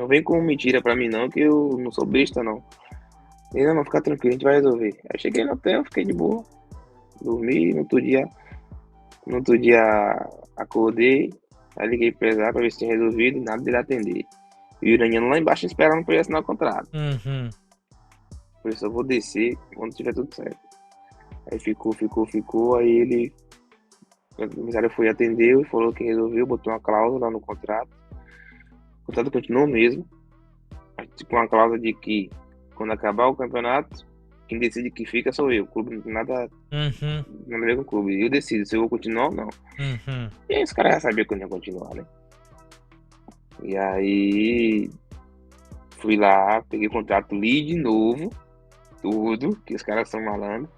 vem com mentira pra mim, não, que eu não sou besta, não. Ele, não, fica tranquilo, a gente vai resolver. Aí cheguei no hotel, fiquei de boa. Dormi, no outro dia acordei. Aí liguei pro empresário pra ver se tinha resolvido, nada dele atender. E o iraniano lá embaixo esperando pra ele assinar o contrato. Uhum. Por isso eu vou descer quando tiver tudo certo. Aí ficou. Aí ele, o empresário foi atendeu e falou que resolveu, botou uma cláusula no contrato. O contrato continuou mesmo. Com uma cláusula de que quando acabar o campeonato, quem decide que fica sou eu. O clube não tem Uhum. nada a ver com o clube. Eu decido se eu vou continuar ou não. Uhum. E aí os caras já sabiam que eu não ia continuar, né? E aí fui lá, peguei o contrato, li de novo, tudo, que os caras são malandros,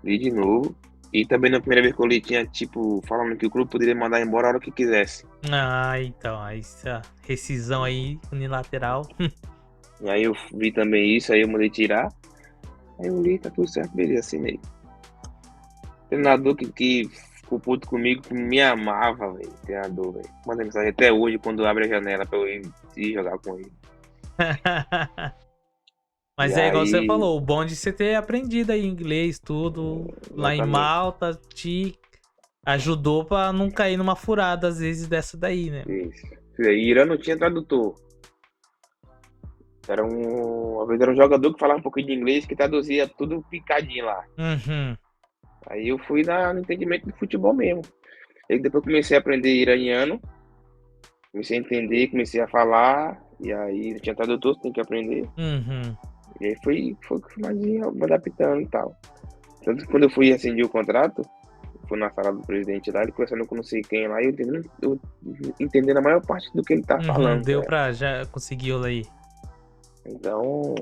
li de novo. E também na primeira vez que eu li tinha, tipo, falando que o clube poderia mandar embora a hora que quisesse. Ah, então, essa rescisão aí unilateral. E aí eu vi também isso, aí eu mandei tirar. Aí eu li, tá tudo certo, beleza, assinei. Treinador que ficou puto comigo, que me amava, velho. Treinador, velho. Manda mensagem até hoje quando abre a janela pra eu ir jogar com ele. Mas E é igual você aí, falou, o bom de você ter aprendido aí inglês, tudo lá em exatamente, Malta, te ajudou pra não cair numa furada, às vezes, dessa daí, né? isso. E aí, Irã não tinha tradutor. Às vezes era um jogador que falava um pouquinho de inglês que traduzia tudo picadinho lá. Uhum, Aí eu fui no entendimento do futebol mesmo. Aí depois eu comecei a aprender iraniano, comecei a entender, comecei a falar, e aí não tinha tradutor, você tem que aprender. uhum. E aí foi que mais me adaptando e tal. Tanto que quando eu fui acendir o contrato, fui na sala do presidente lá, ele conversando com não sei quem lá, e eu entendendo a maior parte do que ele tá Uhum, falando, deu né? pra já conseguir aí. Então,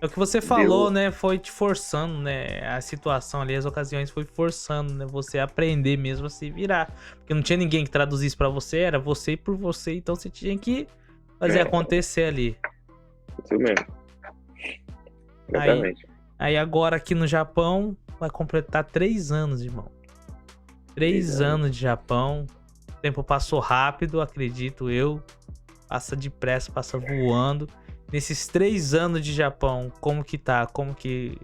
É o que você falou, deu. né? Foi te forçando, né? A situação ali, as ocasiões foi forçando, né? Você a aprender mesmo a se virar. Porque não tinha ninguém que traduzisse pra você, era você e por você, então você tinha que fazer É, acontecer ali. isso mesmo, Aí, exatamente. aí agora aqui no Japão vai completar 3 anos, irmão. 3 Exato. anos de Japão. O tempo passou rápido, acredito eu. Passa depressa, passa voando. Nesses 3 anos de Japão, como que tá? Como que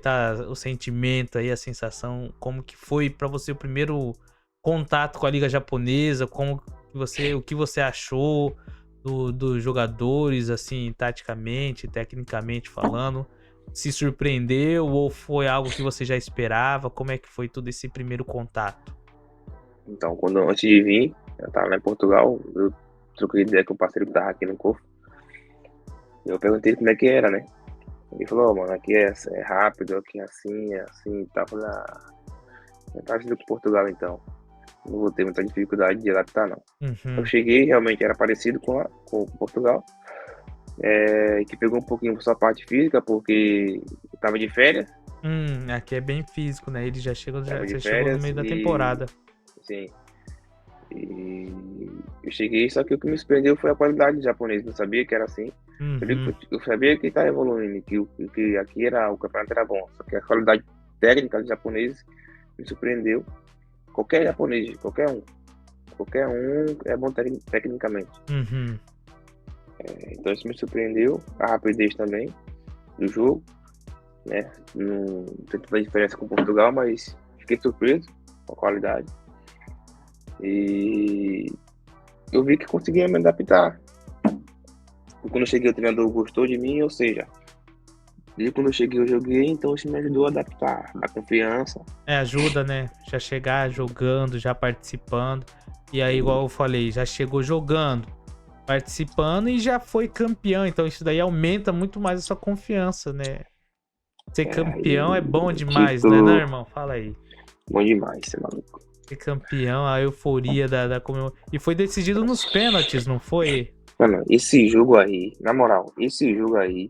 tá o sentimento aí, a sensação? Como que foi pra você o primeiro contato com a Liga Japonesa? O que você achou dos jogadores, assim, taticamente, tecnicamente falando? Se surpreendeu ou foi algo que você já esperava? Como é que foi todo esse primeiro contato? Então, antes de vir, eu tava lá em Portugal, eu troquei ideia com o parceiro que tava aqui no Corpo. Eu perguntei como é que era, né? Ele falou, mano, aqui é rápido, aqui é assim e tal. Eu falei, é parecido com Portugal então. Não vou ter muita dificuldade de adaptar, não. Eu Uhum. cheguei, realmente era parecido com Portugal. Que pegou um pouquinho sua parte física, porque eu tava de férias. Aqui é bem físico, né? Ele já chegou, Tava de você chegou no férias meio da e. temporada. Sim. E eu cheguei, só que o que me surpreendeu foi a qualidade do japonês. Não sabia que era assim. Uhum. Eu sabia que tá evoluindo, que aqui o campeonato era bom. Só que a qualidade técnica dos japoneses me surpreendeu. Qualquer japonês, qualquer um é bom tecnicamente. Uhum. Então isso me surpreendeu. A rapidez também do jogo, né? Não tem tanta diferença com Portugal, mas fiquei surpreso com a qualidade. E eu vi que conseguia me adaptar. E quando eu cheguei, o treinador gostou de mim, ou seja, desde quando eu cheguei, eu joguei, então isso me ajudou a adaptar, a confiança. Ajuda, né? Já chegar jogando, já participando. E aí, igual eu falei, já chegou jogando, participando e já foi campeão. Então isso daí aumenta muito mais a sua confiança, né? Ser Aí, campeão é bom demais, né, título, irmão? Fala aí. bom demais, ser maluco. Ser campeão, a euforia da comemoração. E foi decidido nos pênaltis, não foi? Mano, esse jogo aí, na moral, esse jogo aí,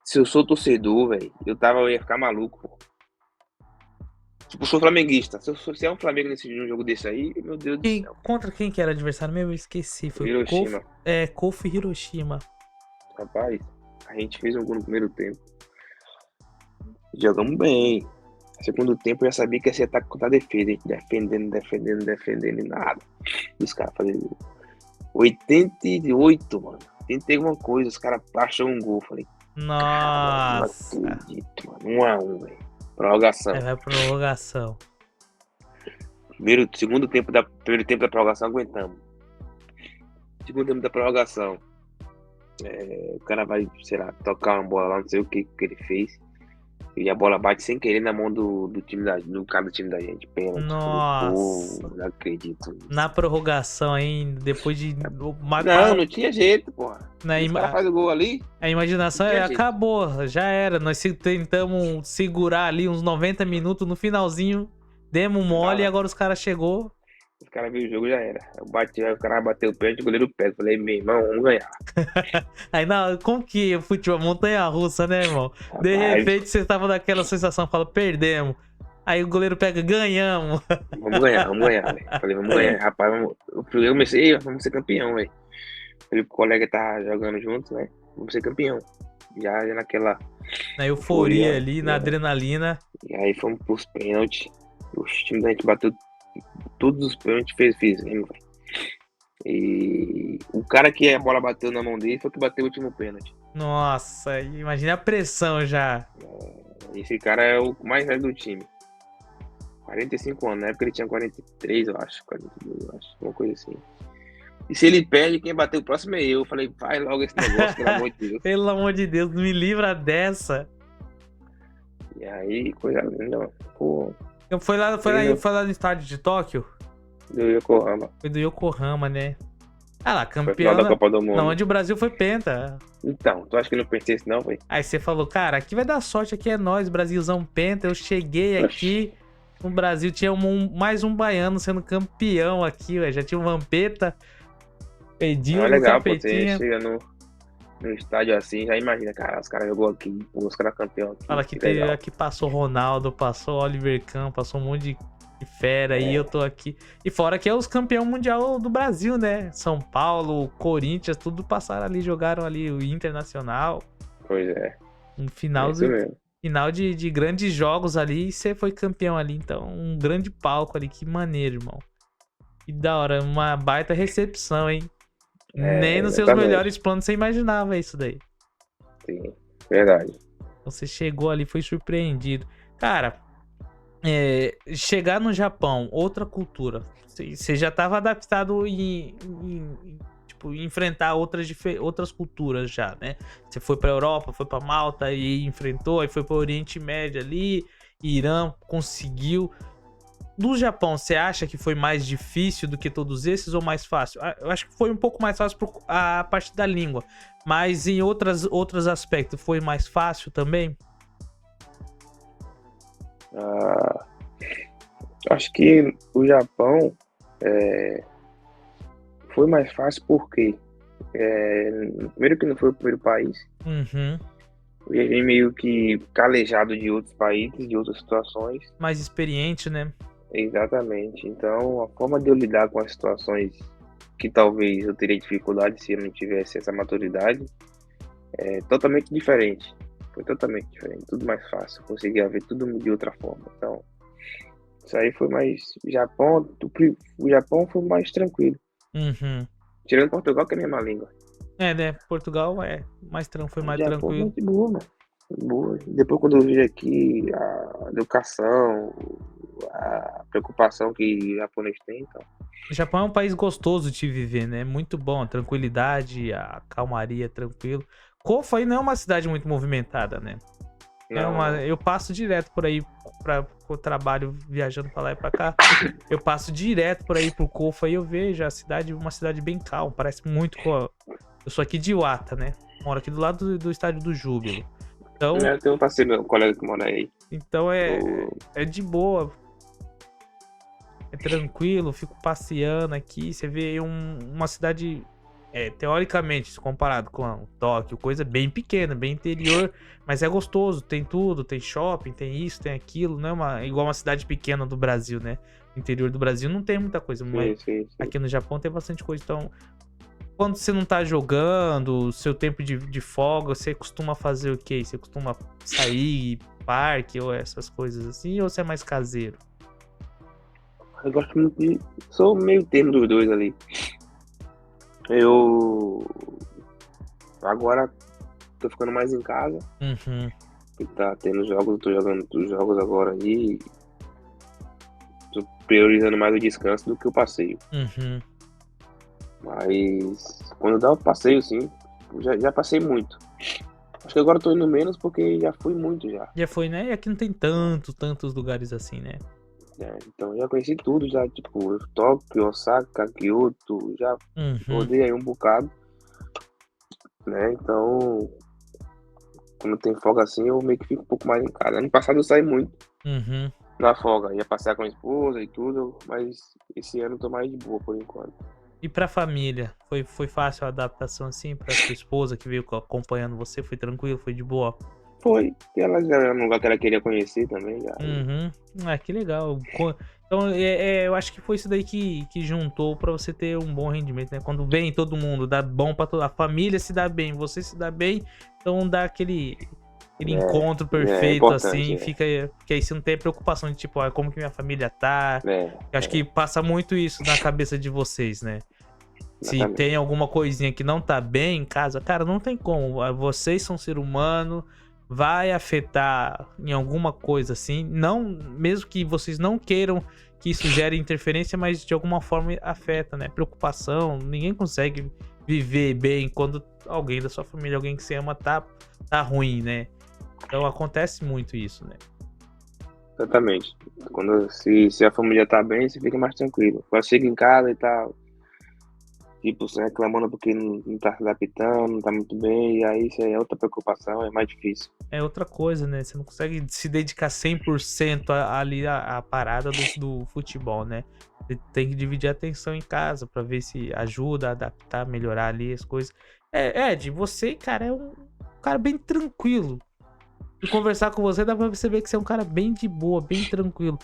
se eu sou torcedor, velho, eu ia ficar maluco, pô. Tipo, eu sou flamenguista. Se é um Flamengo num jogo desse aí, meu Deus do céu. Contra quem que era adversário mesmo? Eu esqueci. Foi Hiroshima. Kofu Hiroshima. Rapaz, a gente fez um gol no primeiro tempo. Jogamos bem. Segundo tempo eu já sabia que ia ser ataque contra a defesa. A gente defendendo e nada. E os caras fazendo gol. 88, mano. Tentei alguma coisa, os caras achou um gol. Falei, cara, não Nossa. acredito, mano. 1-1, velho. Prorrogação. Aí vai prorrogação. Primeiro tempo da prorrogação aguentamos. Segundo tempo da prorrogação. O cara vai, sei lá, tocar uma bola lá, não sei o que ele fez. E a bola bate sem querer na mão do cara do time da gente. Pênalti. Nossa. Pô, não acredito nisso. Na prorrogação ainda, depois de Não tinha jeito, porra. Os caras fazem o gol ali. A imaginação não tinha jeito. acabou, já era. Nós tentamos segurar ali uns 90 minutos, no finalzinho demos mole e agora os caras chegou. Os caras viram o jogo, já era. O cara bateu o pênalti, o goleiro pega. Falei, meu irmão, vamos ganhar. Aí, não, como que futebol, montanha-russa, né, irmão? De Rapaz, repente você tava naquela sensação, fala, perdemos. Aí o goleiro pega, ganhamos. vamos ganhar, velho. Falei, vamos ganhar, rapaz. Eu comecei, vamos ser campeão, velho. Falei pro colega que tá jogando junto, né? Vamos ser campeão. Já naquela. Na euforia ali, na adrenalina. E aí fomos pros pênaltis. O time da gente bateu todos os pênaltis, fizemos, velho. E o cara que a bola bateu na mão dele foi que bateu o último pênalti. Nossa, imagina a pressão já. Esse cara é o mais velho do time. 45 anos, na época ele tinha 43, eu acho, 42, eu acho, uma coisa assim. E se ele perde, quem bater o próximo é eu. Eu falei, faz logo esse negócio, pelo amor de Deus. Pelo amor de Deus, me livra dessa. E aí, coisa linda, pô. Foi lá no estádio de Tóquio? Do Yokohama. Foi do Yokohama, né? Ah lá, Foi campeão. final da Copa do Mundo. Não, onde o Brasil foi penta. Então, tu acha que não pensei isso não, foi? Aí você falou, cara, aqui vai dar sorte, aqui é nós, Brasilzão penta. Eu cheguei aqui, no Brasil tinha mais um baiano sendo campeão aqui, ué. Já tinha o Vampeta, Edinho, É legal, pô, você Capetinha. chega no estádio assim, já imagina, cara, os caras jogou aqui, pô, os caras campeão aqui. Fala que legal. aqui passou Ronaldo, passou Oliver Kahn, passou um monte de fera aí, eu tô aqui. E fora que é os campeão mundial do Brasil, né? São Paulo, Corinthians, tudo passaram ali, jogaram ali o Internacional. Pois é. Um final, Isso mesmo. final de grandes jogos ali e você foi campeão ali. Então, um grande palco ali, que maneiro, irmão. Que da hora, uma baita recepção, hein? Nem nos seus exatamente. melhores planos você imaginava isso daí. Sim, verdade. Você chegou ali, foi surpreendido. Cara, chegar no Japão, outra cultura. Você já estava adaptado tipo, enfrentar outras culturas já, né? Você foi pra Europa, foi pra Malta e enfrentou, aí foi pro Oriente Médio ali, Irã, conseguiu. Do Japão, você acha que foi mais difícil do que todos esses ou mais fácil? Eu acho que foi um pouco mais fácil a parte da língua, mas em outros aspectos foi mais fácil também? Acho que o Japão foi mais fácil porque primeiro que não foi o primeiro país. Uhum. Eu viajei meio que calejado de outros países, de outras situações. Mais experiente, né? Exatamente. Então, a forma de eu lidar com as situações que talvez eu teria dificuldade se eu não tivesse essa maturidade é totalmente diferente. Foi totalmente diferente, tudo mais fácil. Eu conseguia ver tudo de outra forma. Então, isso aí foi mais... O Japão foi mais tranquilo. Uhum. Tirando Portugal, que é a mesma língua. Né? Portugal foi mais Japão tranquilo. muito boa, mano. Boa. Depois, quando eu vi aqui a educação, a preocupação que o japonês tem, então... O Japão é um país gostoso de viver, né? Muito bom, a tranquilidade, a calmaria, tranquilo. Kofu aí não é uma cidade muito movimentada, né? Eu passo direto por aí pro trabalho, viajando pra lá e pra cá. Eu passo direto por aí pro Kofu aí, eu vejo a cidade, uma cidade bem calma, parece muito com... Eu sou aqui de Iwata, né? Moro aqui do lado do estádio do Júbilo. Então, eu tenho um parceiro, meu colega que mora aí. Então é de boa. É tranquilo, fico passeando aqui. Você vê uma cidade, teoricamente, se comparado com Tóquio, coisa bem pequena, bem interior, mas é gostoso. Tem tudo, tem shopping, tem isso, tem aquilo. Não é igual uma cidade pequena do Brasil, né? No interior do Brasil não tem muita coisa, mas Sim. aqui no Japão tem bastante coisa. Então, quando você não tá jogando, seu tempo de folga, você costuma fazer o quê? Você costuma sair, parque ou essas coisas assim? Ou você é mais caseiro? Eu gosto muito de... Sou meio termo dos dois ali. Eu... Agora tô ficando mais em casa. Uhum. E tá tendo jogos, tô jogando os jogos agora aí. Tô priorizando mais o descanso do que o passeio. Uhum. Mas quando dá o passeio, sim, já passei muito. Acho que agora eu tô indo menos porque já fui muito já. Já foi, né? E aqui não tem tantos lugares assim, né? Então já conheci tudo, já, tipo, Tóquio, Osaka, Kyoto, já rodei aí um bocado, né? Então, quando tem folga assim, eu meio que fico um pouco mais em casa. Ano passado eu saí muito na folga, ia passear com a esposa e tudo, mas esse ano eu tô mais de boa por enquanto. E pra família? Foi fácil a adaptação assim? Pra sua esposa que veio acompanhando você? Foi tranquilo? Foi de boa? Foi, ela já era um lugar que ela queria conhecer também, já. Ah, que legal. Então, eu acho que foi isso daí que juntou pra você ter um bom rendimento, né? Quando vem todo mundo, dá bom pra toda a família, se dá bem, você se dá bem, então dá aquele encontro perfeito, assim, fica porque aí você não tem preocupação de tipo, como que minha família tá. Eu acho que passa muito isso na cabeça de vocês, né? Se Exatamente. tem alguma coisinha que não tá bem em casa, cara, não tem como. Vocês são ser humano, vai afetar em alguma coisa assim. Não, mesmo que vocês não queiram que isso gere interferência, mas de alguma forma afeta, né? Preocupação. Ninguém consegue viver bem quando alguém da sua família, alguém que você ama, tá ruim, né? Então acontece muito isso, né? Exatamente. Se a família tá bem, você fica mais tranquilo. Quando chega em casa e tá, tipo, você reclamando porque não tá se adaptando, não tá muito bem, e aí isso é outra preocupação, é mais difícil. É outra coisa, né? Você não consegue se dedicar 100% ali à parada do futebol, né? Você tem que dividir a atenção em casa pra ver se ajuda a adaptar, melhorar ali as coisas. Ed, você, cara, é um cara bem tranquilo. E conversar com você dá pra perceber que você é um cara bem de boa, bem tranquilo.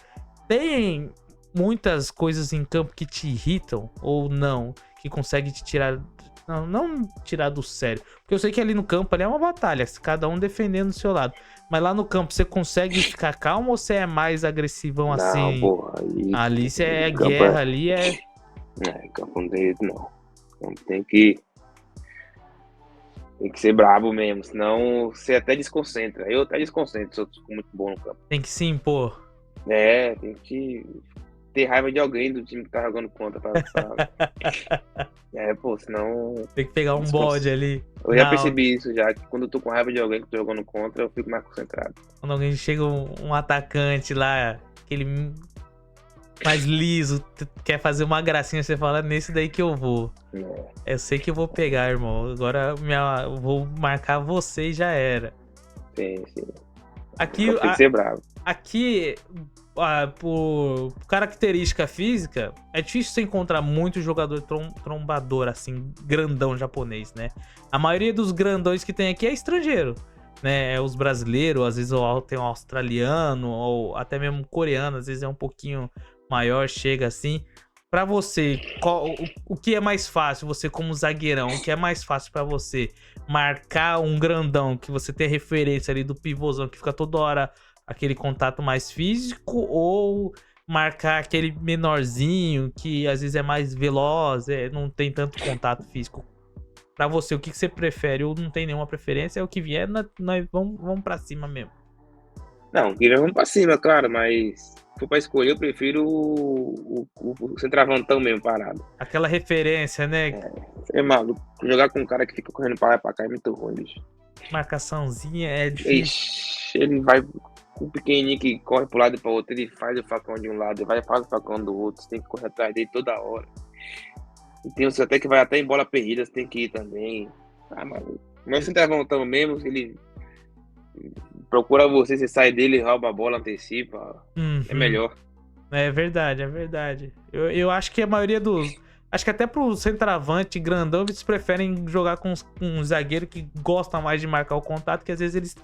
Tem muitas coisas em campo que te irritam ou não? Que consegue te tirar. Não tirar do sério. Porque eu sei que ali no campo ali é uma batalha, cada um defendendo do seu lado. Mas lá no campo você consegue ficar calmo ou você é mais agressivão Não, assim? porra, aí Ali você é campo guerra, ali é. campo não tem jeito, não. Campo tem que ser brabo mesmo, senão você até desconcentra. Eu até desconcentro se eu fico muito bom no campo. Tem que se impor. Tem que ter raiva de alguém do time que tá jogando contra. Pô, senão. Tem que pegar um bode ali. Eu já percebi isso já, que quando eu tô com raiva de alguém que tô jogando contra, eu fico mais concentrado. Quando alguém chega um atacante lá, aquele mais liso, quer fazer uma gracinha, você fala, nesse daí que eu vou. Eu sei que eu vou pegar, irmão. Agora eu vou marcar você e já era. Sim. Aqui, Tem que ser bravo. Aqui, por característica física, é difícil você encontrar muito jogador trombador, assim, grandão japonês, né? A maioria dos grandões que tem aqui é estrangeiro, né? É os brasileiros, às vezes tem um australiano, ou até mesmo coreano, às vezes é um pouquinho maior, chega assim. Pra você, o que é mais fácil, você como zagueirão, o que é mais fácil pra você? Marcar um grandão, que você tem referência ali do pivôzão, que fica toda hora aquele contato mais físico, ou marcar aquele menorzinho, que às vezes é mais veloz, não tem tanto contato físico? Pra você, o que você prefere? Ou não tem nenhuma preferência, é o que vier, nós vamos pra cima mesmo. Não, queria vamos pra cima, claro, mas se for pra escolher, eu prefiro o centroavantão mesmo, parado. Aquela referência, né? Você é maluco. Jogar com um cara que fica correndo pra lá e pra cá é muito ruim, bicho. Marcaçãozinha é difícil. Ele vai com o pequenininho que corre pro lado e pra outro, ele faz o facão de um lado, ele vai e faz o facão do outro, você tem que correr atrás dele toda hora. E tem uns até que vai até em bola perdida, você tem que ir também. Maluco. Mas centroavantão mesmo, ele procura você sai dele, rouba a bola, antecipa. É melhor. É verdade, é verdade. Eu acho que a maioria dos. Acho que até pro centroavante grandão, eles preferem jogar com um zagueiro que gosta mais de marcar o contato, que às vezes eles.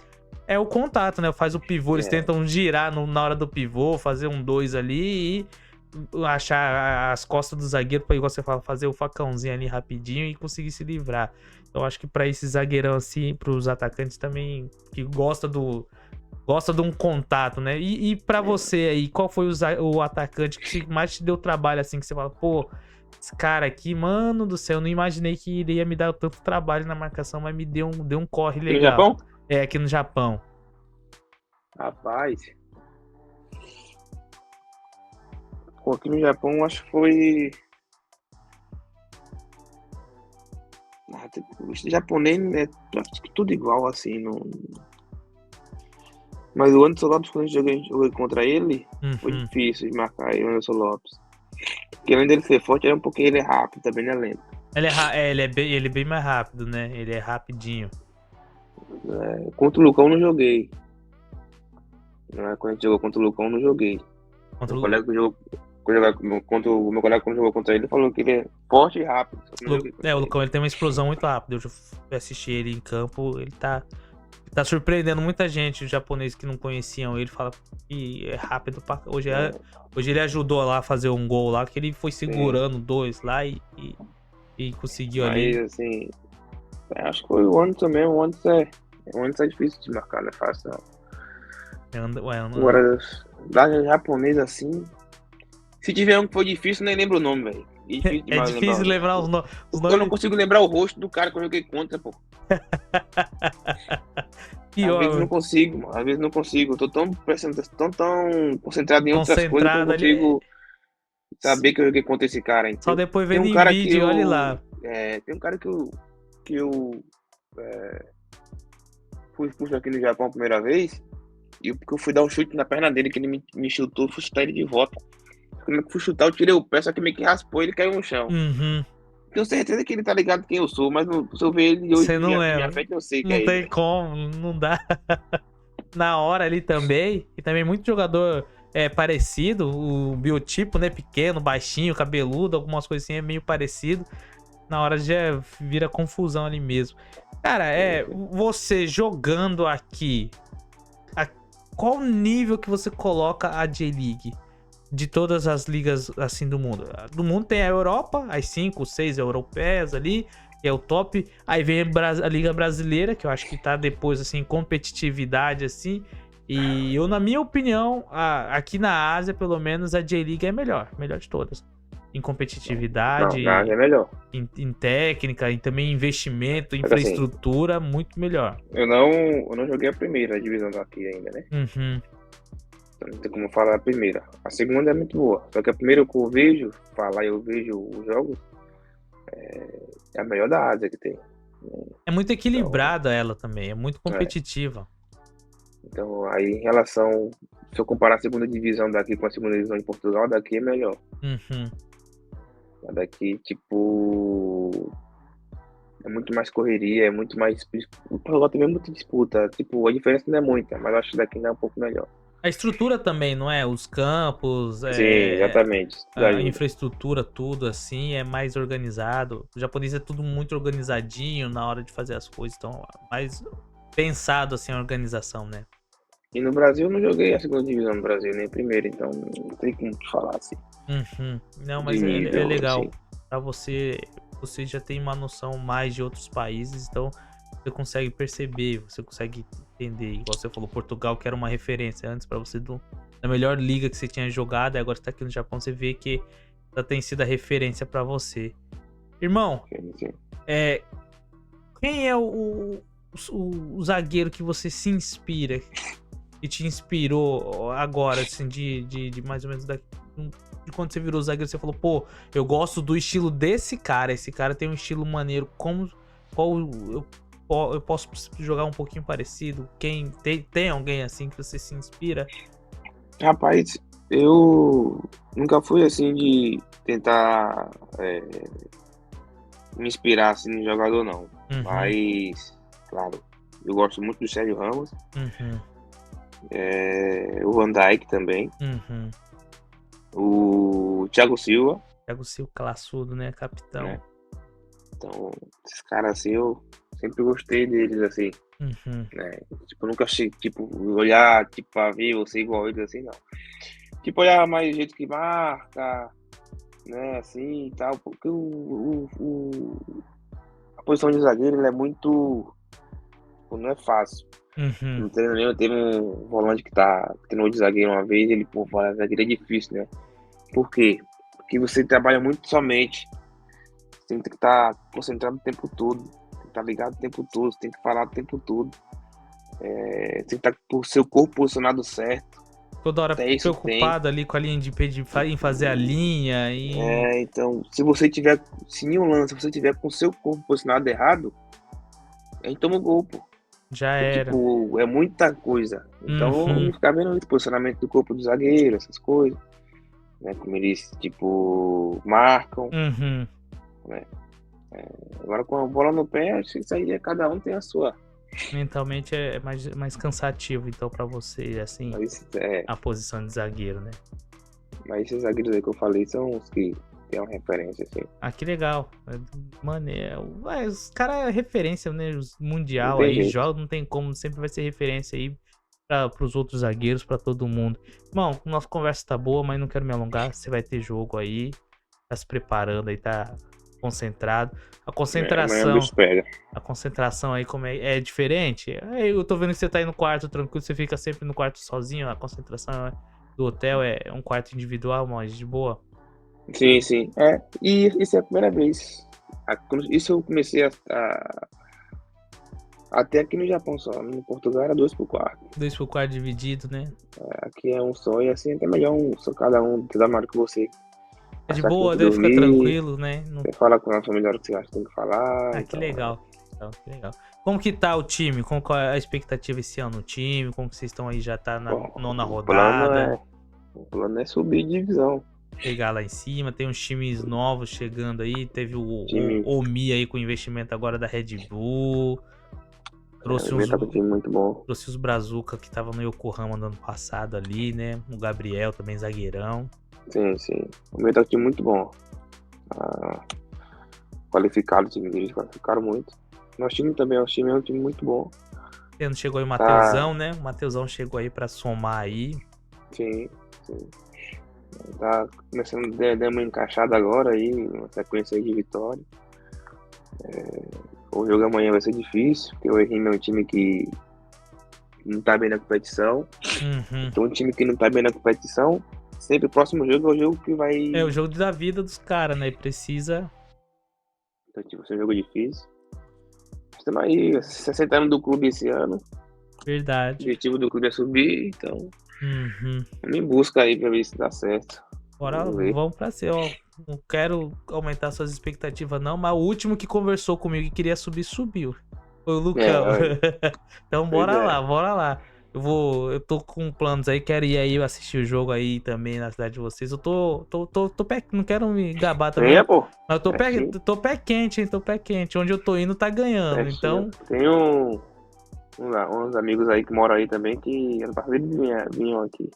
É o contato, né? Faz o pivô, eles tentam girar na hora do pivô, fazer um 2 ali e achar as costas do zagueiro pra, igual você fala, fazer o facãozinho ali rapidinho e conseguir se livrar. Então acho que pra esse zagueirão assim, pros atacantes também, que gosta de um contato, né? E pra você aí, qual foi o atacante que mais te deu trabalho, assim, que você fala, pô, esse cara aqui, mano do céu, eu não imaginei que iria me dar tanto trabalho na marcação, mas me deu um corre legal. No Japão? É, aqui no Japão. Rapaz. Pô, aqui no Japão, acho que foi... O japonês é tudo igual, assim, não... Mas o Anderson Lopes, quando a gente joguei contra ele, foi difícil de marcar o Anderson Lopes. Porque além dele ser forte, um pouquinho ele é rápido, também não é lento. Ele é bem mais rápido, né? Ele é rapidinho. Contra o Lucão não joguei. Quando a gente jogou contra o Lucão, não joguei. Contra o meu colega quando jogou contra ele, falou que ele é forte e rápido. O Lucão ele tem uma explosão muito rápida. Eu já assisti ele em campo, ele tá surpreendendo muita gente, os japoneses que não conheciam ele, fala que é rápido pra... Hoje ele ajudou lá a fazer um gol lá, que ele foi segurando dois lá e conseguiu ali. Mas assim, acho que foi o Anderson mesmo. O Anderson é difícil de marcar, não é fácil não. Agora, da japonesa assim, se tiver um que foi difícil, nem lembro o nome, velho. Difícil É demais difícil lembrar os Eu não nomes. consigo lembrar o rosto do cara que eu joguei contra, pô. Às vezes Pior, não consigo, mano. Às vezes não consigo. Eu tô tão prestando, tão concentrado em outras coisas que eu não concentrado ali. consigo saber que eu joguei contra esse cara. Só Entendeu? depois Tem vendo um em cara que vídeo, olha eu. lá. Tem um cara que eu fui expulso aqui no Japão a primeira vez. E porque eu fui dar um chute na perna dele, que ele me chutou, fui chutar ele de volta. Como é que fui chutar, eu tirei o pé, só que meio que raspou e ele caiu no chão. Uhum. Tenho certeza que ele tá ligado quem eu sou, mas se eu ver ele hoje Você não na minha lembra. frente, eu sei que é Não ele, tem velho. como, não dá. Na hora ali também, e também muito jogador parecido, o biotipo, né? Pequeno, baixinho, cabeludo, algumas coisas assim é meio parecido. Na hora já vira confusão ali mesmo. Cara, você jogando aqui, a- qual nível que você coloca a J-League? De todas as ligas assim do mundo. Do mundo tem a Europa, as 5, 6 europeias ali, que é o top. Aí vem a Liga Brasileira, que eu acho que tá depois, assim, competitividade, assim. E eu, na minha opinião, aqui na Ásia, pelo menos, a J-League é melhor de todas. Em Não, na Ásia competitividade, é melhor. em técnica, e também investimento, Só que assim, infraestrutura, muito melhor. eu não joguei a primeira divisão daqui ainda, né? Uhum. Então não tem como falar a primeira. A segunda é muito boa. Só que a primeira que eu vejo, falar e eu vejo os jogos, é a melhor da Ásia que tem. É muito Então, equilibrada ela também, é muito é. competitiva. Então, aí em relação, se eu comparar a segunda divisão daqui com a segunda divisão de Portugal, a daqui é melhor. Uhum. A daqui, tipo, é muito mais correria, é muito mais. O Portugal também é muita disputa. Tipo, a diferença não é muita, mas eu acho que daqui ainda é um pouco melhor. A estrutura também, não é? Os campos, Sim, exatamente. Isso tudo a ajuda. infraestrutura, tudo assim, é mais organizado. O japonês é tudo muito organizadinho na hora de fazer as coisas, então mais pensado assim a organização, né? E no Brasil eu não joguei a segunda divisão no Brasil, nem a primeira, então não tem como te falar assim, Uhum. Não, de mas é nível, legal. assim. Pra você já tem uma noção mais de outros países, então você consegue perceber, você consegue entender. Igual você falou, Portugal, que era uma referência antes pra você da melhor liga que você tinha jogado, e agora você tá aqui no Japão, você vê que já tem sido a referência pra você. Irmão, Sim, sim. quem é o zagueiro que você se inspira e te inspirou agora, assim, de mais ou menos de quando você virou zagueiro, você falou, pô, eu gosto do estilo desse cara, esse cara tem um estilo maneiro, qual eu posso jogar um pouquinho parecido? Tem alguém assim que você se inspira? Rapaz, eu nunca fui assim de tentar me inspirar assim no jogador, não. Uhum, Mas, claro, eu gosto muito do Sérgio Ramos, uhum, o Van Dijk também, uhum. o Thiago Silva, Pega o seu classudo, né, capitão? né? Então, esses caras assim, eu sempre gostei deles, assim, Uhum, né? Tipo, eu nunca achei, tipo, olhar, tipo, pra ver você igual eles, assim, não. Tipo, olhar mais o jeito que marca, né, assim e tal, porque a posição de zagueiro, ele é muito, tipo, não é fácil. uhum. No treino mesmo, teve um volante que treinou de zagueiro uma vez, ele, pô, falar zagueiro é difícil, né? Por quê? Porque você trabalha muito somente. Você tem que estar concentrado o tempo todo. Tem que estar ligado o tempo todo. Você tem que falar o tempo todo. Você tem que estar com o seu corpo posicionado certo. Toda hora Até isso tem. preocupado ali com a linha de em fazer a linha e Então, se você tiver, se em um lance você tiver com o seu corpo posicionado errado, a gente toma o gol, pô. já Porque, era. tipo, é muita coisa. Então, eu Uhum, não ficar vendo o posicionamento do corpo do zagueiro, essas coisas. Né? Como eles, tipo, marcam. uhum. Né? Agora, com a bola no pé, acho que isso aí cada um tem a sua. Mentalmente é mais cansativo, então, pra você, assim, Mas, a posição de zagueiro, né? mas esses zagueiros aí que eu falei são os que tem uma referência, assim. Ah, que legal. Mano, os caras é referência, né? Não Mundial tem aí, jeito. joga, não tem como, sempre vai ser referência aí pros outros zagueiros, pra todo mundo. Irmão, nossa conversa tá boa, mas não quero me alongar. Você vai ter jogo aí, tá se preparando aí, tá concentrado. A Amanhã o concentração. bicho pega. A concentração aí como é diferente. Aí eu tô vendo que você tá aí no quarto tranquilo, você fica sempre no quarto sozinho. A concentração do hotel é um quarto individual, mas de boa. Sim, sim. É, e isso é a primeira vez. Isso eu comecei até aqui no Japão só. No Portugal era 2 por 4. 2x4 dividido, né? Aqui é um só e assim é até melhor só cada um da hora que você É de achar que tem boa, que daí fica dormir. tranquilo, né? Você fala com a família a hora que você acha que tem que falar. Ah, que Então, legal. Que legal. Como que tá o time? Qual é a expectativa esse ano no time? Como que vocês estão aí? Já tá na bom, nona o plano rodada. é, o plano é subir de divisão. Chegar lá em cima. Tem uns times novos chegando aí. Teve Time, o Omi aí com investimento agora da Red Bull. Trouxe uns, tá com um time muito bom. trouxe os Brazuca que estavam no Yokohama no ano passado ali, né? O Gabriel também, zagueirão. Sim, sim. O meu tá com um time muito bom. Ah, qualificado, o time deles qualificaram muito. Nosso time também é um time muito bom. Tendo chegou aí o Tá, Mateusão, né? O Mateusão chegou aí pra somar aí. sim, sim. Tá começando a dar uma encaixada agora aí, uma sequência aí de vitória. O jogo amanhã vai ser difícil, porque o RM é um time que não tá bem na competição. Uhum. Então, um time que não tá bem na competição, sempre o próximo jogo é o jogo que vai. É o jogo da vida dos caras, né? Precisa. Então, tipo, vai ser um jogo difícil. Estamos aí, 60 anos do clube esse ano. O Verdade. objetivo do clube é subir, então Uhum. vamos em busca aí pra ver se dá certo. Agora Vamos ver. vamos pra ser, ó. Não quero aumentar suas expectativas, não, mas o último que conversou comigo e queria subir, subiu. Foi o Lucão. Olha, Então pois bora lá, é. bora lá. Eu tô com planos aí, quero ir aí assistir o jogo aí também na cidade de vocês. Eu tô pé, não quero me gabar também, Venha, pô. mas eu Pertinho, tô pé quente, hein? Tô pé quente. Onde eu tô indo tá ganhando, pertinho. então Tem uns amigos aí que moram aí também que ano passado eles vinham aqui.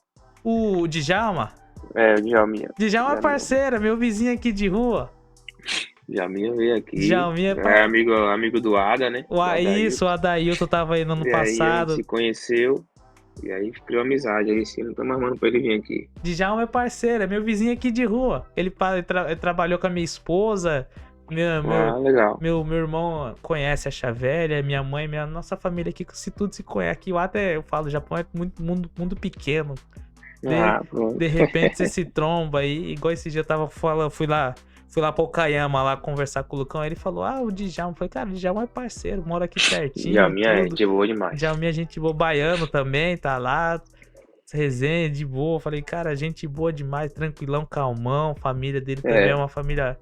o Djalma. É, o Djalminha. Djalma é parceira, meu vizinho aqui de rua. Djalminha veio aqui. Djalminha é É amigo do Ada, né? Do Isso, o Adailton. Adailton tava aí no ano E aí a gente passado. se conheceu. E aí criou amizade. Aí sim, não tô mais armando pra ele vir aqui. Djalma é parceiro, é meu vizinho aqui de rua. Ele trabalhou com a minha esposa. Meu, Ah, meu, legal. meu irmão conhece a Chavelha, minha mãe, nossa família aqui, se tudo se conhece. Aqui, até eu falo, o Japão é muito mundo pequeno. De, Ah, pronto. de repente você se tromba aí, igual esse dia eu tava falando, fui lá pra Okayama lá conversar com o Lucão, aí ele falou, o Djalma. Eu falei, cara, o Djalma é parceiro, mora aqui pertinho, Djalminha é tudo. gente boa demais. Djalma é gente boa, baiano também, tá lá. Resenha de boa. Falei, cara, gente boa demais, tranquilão, calmão. Família dele também é É, uma família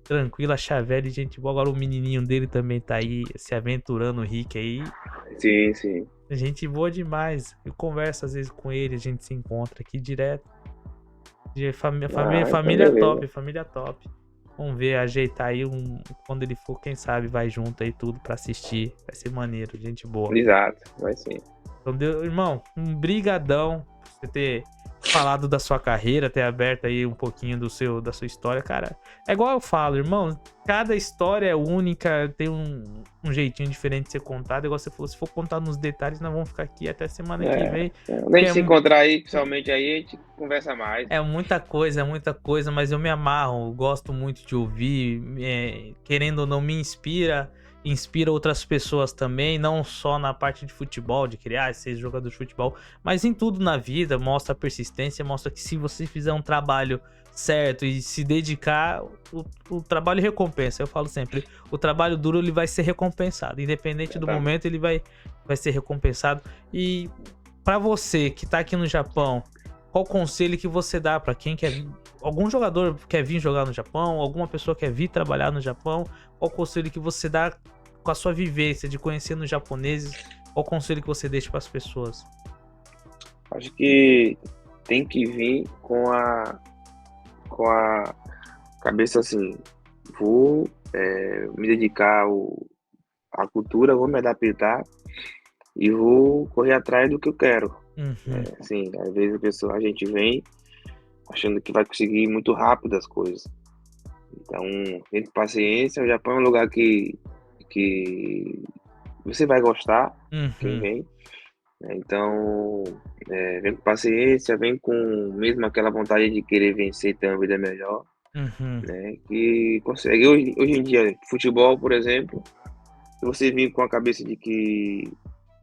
tranquila, Chavelli, gente boa. Agora o menininho dele também tá aí se aventurando, o Rick aí. sim, sim. Gente boa demais. Eu converso às vezes com ele, a gente se encontra aqui direto. Ah, então Família beleza. top, família top. Vamos ver, ajeitar aí quando ele for, quem sabe, vai junto aí tudo pra assistir. Vai ser maneiro, gente boa. Exato, vai sim. Então, irmão, um brigadão por você ter falado da sua carreira, ter aberto aí um pouquinho da sua história, cara. É igual eu falo, irmão, cada história é única, tem um jeitinho diferente de ser contado. Igual você falou, se for contar nos detalhes, nós vamos ficar aqui até semana que vem. Quando a gente se encontrar aí, pessoalmente aí, a gente conversa mais. É muita coisa, mas eu me amarro, gosto muito de ouvir, querendo ou não, me inspira outras pessoas também, não só na parte de futebol, de criar, ser jogador de futebol, mas em tudo na vida, mostra a persistência, mostra que se você fizer um trabalho certo e se dedicar, o trabalho recompensa. Eu falo sempre, o trabalho duro ele vai ser recompensado, independente do momento ele vai ser recompensado. E pra você que tá aqui no Japão, qual conselho que você dá pra quem quer, algum jogador quer vir jogar no Japão, alguma pessoa quer vir trabalhar no Japão? Qual conselho que você dá com a sua vivência de conhecendo japoneses? Qual conselho que você deixa para as pessoas? Acho que tem que vir com a cabeça assim, vou me dedicar à cultura, vou me adaptar e vou correr atrás do que eu quero. Uhum. Assim, às vezes a gente vem achando que vai conseguir muito rápido as coisas. Então, tem paciência. O Japão é um lugar que você vai gostar, quem vem. Então, vem com paciência, vem com mesmo aquela vontade de querer vencer, ter uma vida melhor. Né? Que consegue. Hoje em dia, futebol, por exemplo, se você vir com a cabeça de que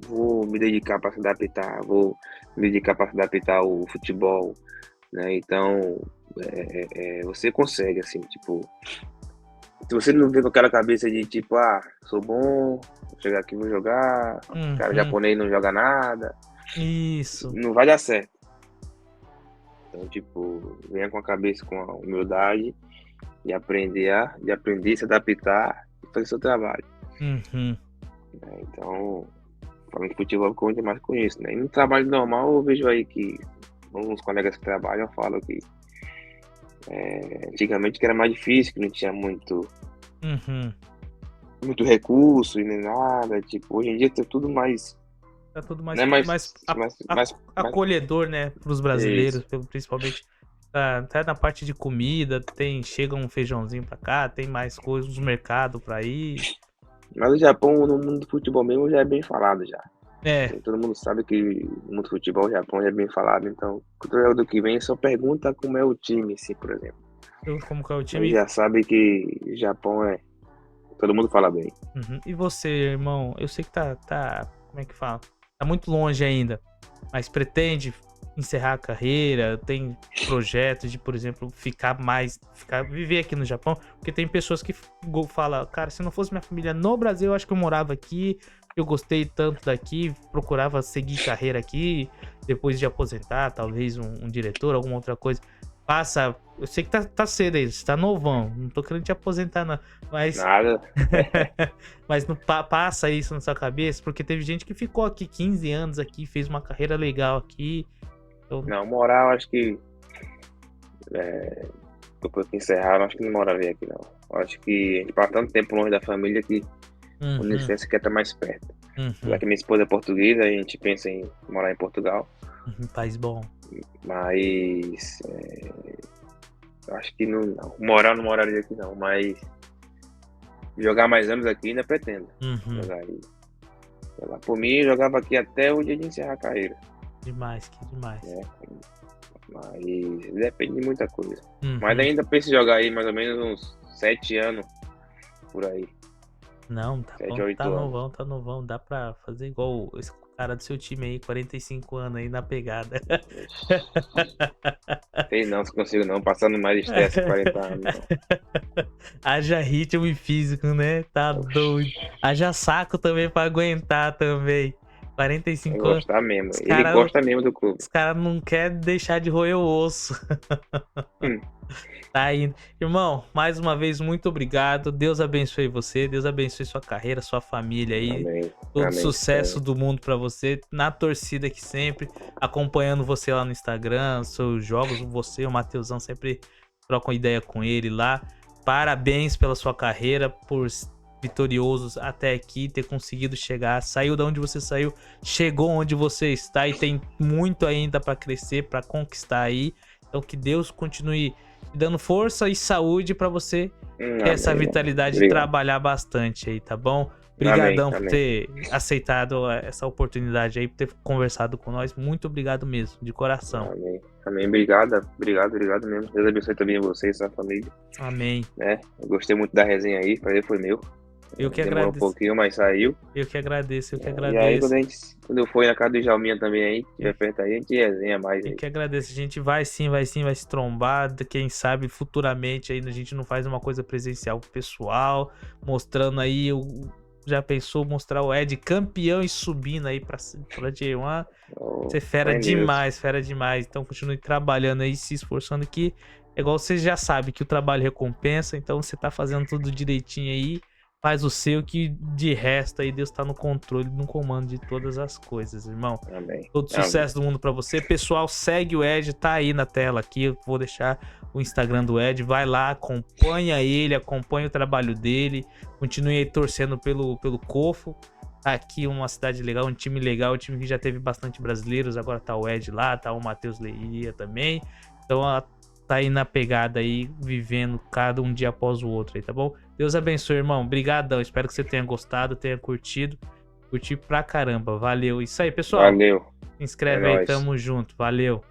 vou me dedicar para se adaptar, vou me dedicar para se adaptar ao futebol, né? Então, você consegue, assim, tipo, se você não vem com aquela cabeça de tipo, sou bom, vou chegar aqui, vou jogar, cara Uhum. japonês não joga nada, Isso. não vai dar certo. Então, tipo, venha com a cabeça, com a humildade de aprender, se adaptar e fazer seu trabalho, Uhum. né? Então, falando de futebol, conta mais com isso, né? E no trabalho normal, eu vejo aí que alguns colegas que trabalham falam que antigamente que era mais difícil, que não tinha Uhum. muito recurso e nem nada. Tipo, hoje em dia tem tudo mais, Tá tudo mais, né? mais Mais, acolhedor, né, pros brasileiros, isso. principalmente até na parte de comida, chega um feijãozinho pra cá, tem mais coisas, uns mercados pra ir. Mas o Japão, no mundo do futebol mesmo, já é bem falado já. É, Todo mundo sabe que no mundo do futebol, o Japão já é bem falado. Então, quando é do que vem, só pergunta como é o time, assim, por exemplo. como que é o Aí time. já sabe que o Japão todo mundo fala bem. Uhum. E você, irmão? Eu sei que como é que fala? Tá muito longe ainda, mas pretende encerrar a carreira? Tem projetos de, por exemplo, viver aqui no Japão? Porque tem pessoas que falam, cara, se não fosse minha família no Brasil, eu acho que eu morava aqui, eu gostei tanto daqui, procurava seguir carreira aqui, depois de aposentar, talvez um diretor, alguma outra coisa. Eu sei que tá cedo aí, você tá novão, não tô querendo te aposentar, não, mas Nada. mas não passa isso na sua cabeça, porque teve gente que ficou aqui 15 anos aqui, fez uma carreira legal aqui. Então, Não, moral, acho que depois que encerraram, acho que não moraria aqui, não. Acho que a gente passa tanto tempo longe da família que o uhum, Unicef quer estar mais perto. Já uhum, que minha esposa é portuguesa, a gente pensa em morar em Portugal, país bom. mas acho que não, morar não moraria aqui não, mas jogar mais anos aqui ainda pretendo. Uhum, Jogar aí. Por mim, eu jogava aqui até o dia de encerrar a carreira, demais, que demais. né? Mas depende de muita coisa. Mas Uhum. ainda penso em jogar aí mais ou menos uns 7 anos por aí. Não, tá bom, 7 a 8 anos. tá novão, dá pra fazer igual esse cara do seu time aí, 45 anos aí na pegada. Sei não, se consigo não, passando mais estresse que 40 anos. Não. Haja ritmo e físico, né? Tá doido. Haja saco também pra aguentar também. Ele 45 anos. gostar mesmo. Os Ele caras gosta mesmo do clube. os cara não querem deixar de roer o osso. Hum, Tá indo. Irmão, mais uma vez, muito obrigado. Deus abençoe você. Deus abençoe sua carreira, sua família aí. amém. Todo Amém. sucesso do mundo pra você. Na torcida aqui sempre. Acompanhando você lá no Instagram, seus jogos. Você, o Mateusão, sempre trocam ideia com ele lá. Parabéns pela sua carreira, por vitoriosos até aqui, ter conseguido chegar. Saiu da onde você saiu, chegou onde você está e tem muito ainda pra crescer, pra conquistar aí. Então que Deus continue te dando força e saúde pra você ter essa Amém, irmão. vitalidade de Obrigado. trabalhar bastante aí, tá bom? Amém, Obrigadão por amém. ter aceitado essa oportunidade aí, por ter conversado com nós. Muito obrigado mesmo, de coração. Amém. Amém. Obrigado mesmo. Deus abençoe também você e sua família, Amém. né? Eu gostei muito da resenha aí, prazer foi meu. Eu que Demorou um agradeço. pouquinho, mas saiu. Eu que agradeço, eu que E aí, agradeço. quando eu for na casa do Jalminha também aí, Eu, tiver perto aí, a gente resenha mais eu aí. que agradeço. A gente vai sim, vai se trombar. Quem sabe futuramente aí a gente não faz uma coisa presencial pro pessoal, mostrando aí já pensou mostrar o Ed campeão e subindo aí pra J1. Oh, Você é fera fé em Deus. demais, fera demais. Então continue trabalhando aí, se esforçando que é igual você já sabe que o trabalho recompensa, então você tá fazendo tudo direitinho aí. Faz o seu, que de resto aí Deus tá no controle, no comando de todas as coisas, irmão. Amém. Todo Amém. sucesso do mundo pra você. Pessoal, segue o Ed, tá aí na tela aqui. Eu vou deixar o Instagram do Ed. Vai lá, acompanha ele, acompanha o trabalho dele. Continue aí torcendo pelo Cofo. Tá aqui uma cidade legal, um time legal, um time que já teve bastante brasileiros. Agora tá o Ed lá, tá o Matheus Leiria também. Então, tá aí na pegada aí, vivendo cada um dia após o outro aí, tá bom? Deus abençoe, irmão. Obrigadão. Espero que você tenha gostado, tenha curtido. Curti pra caramba. Valeu. Isso aí, pessoal. Valeu. Se É inscreve aí, nóis. tamo junto. Valeu.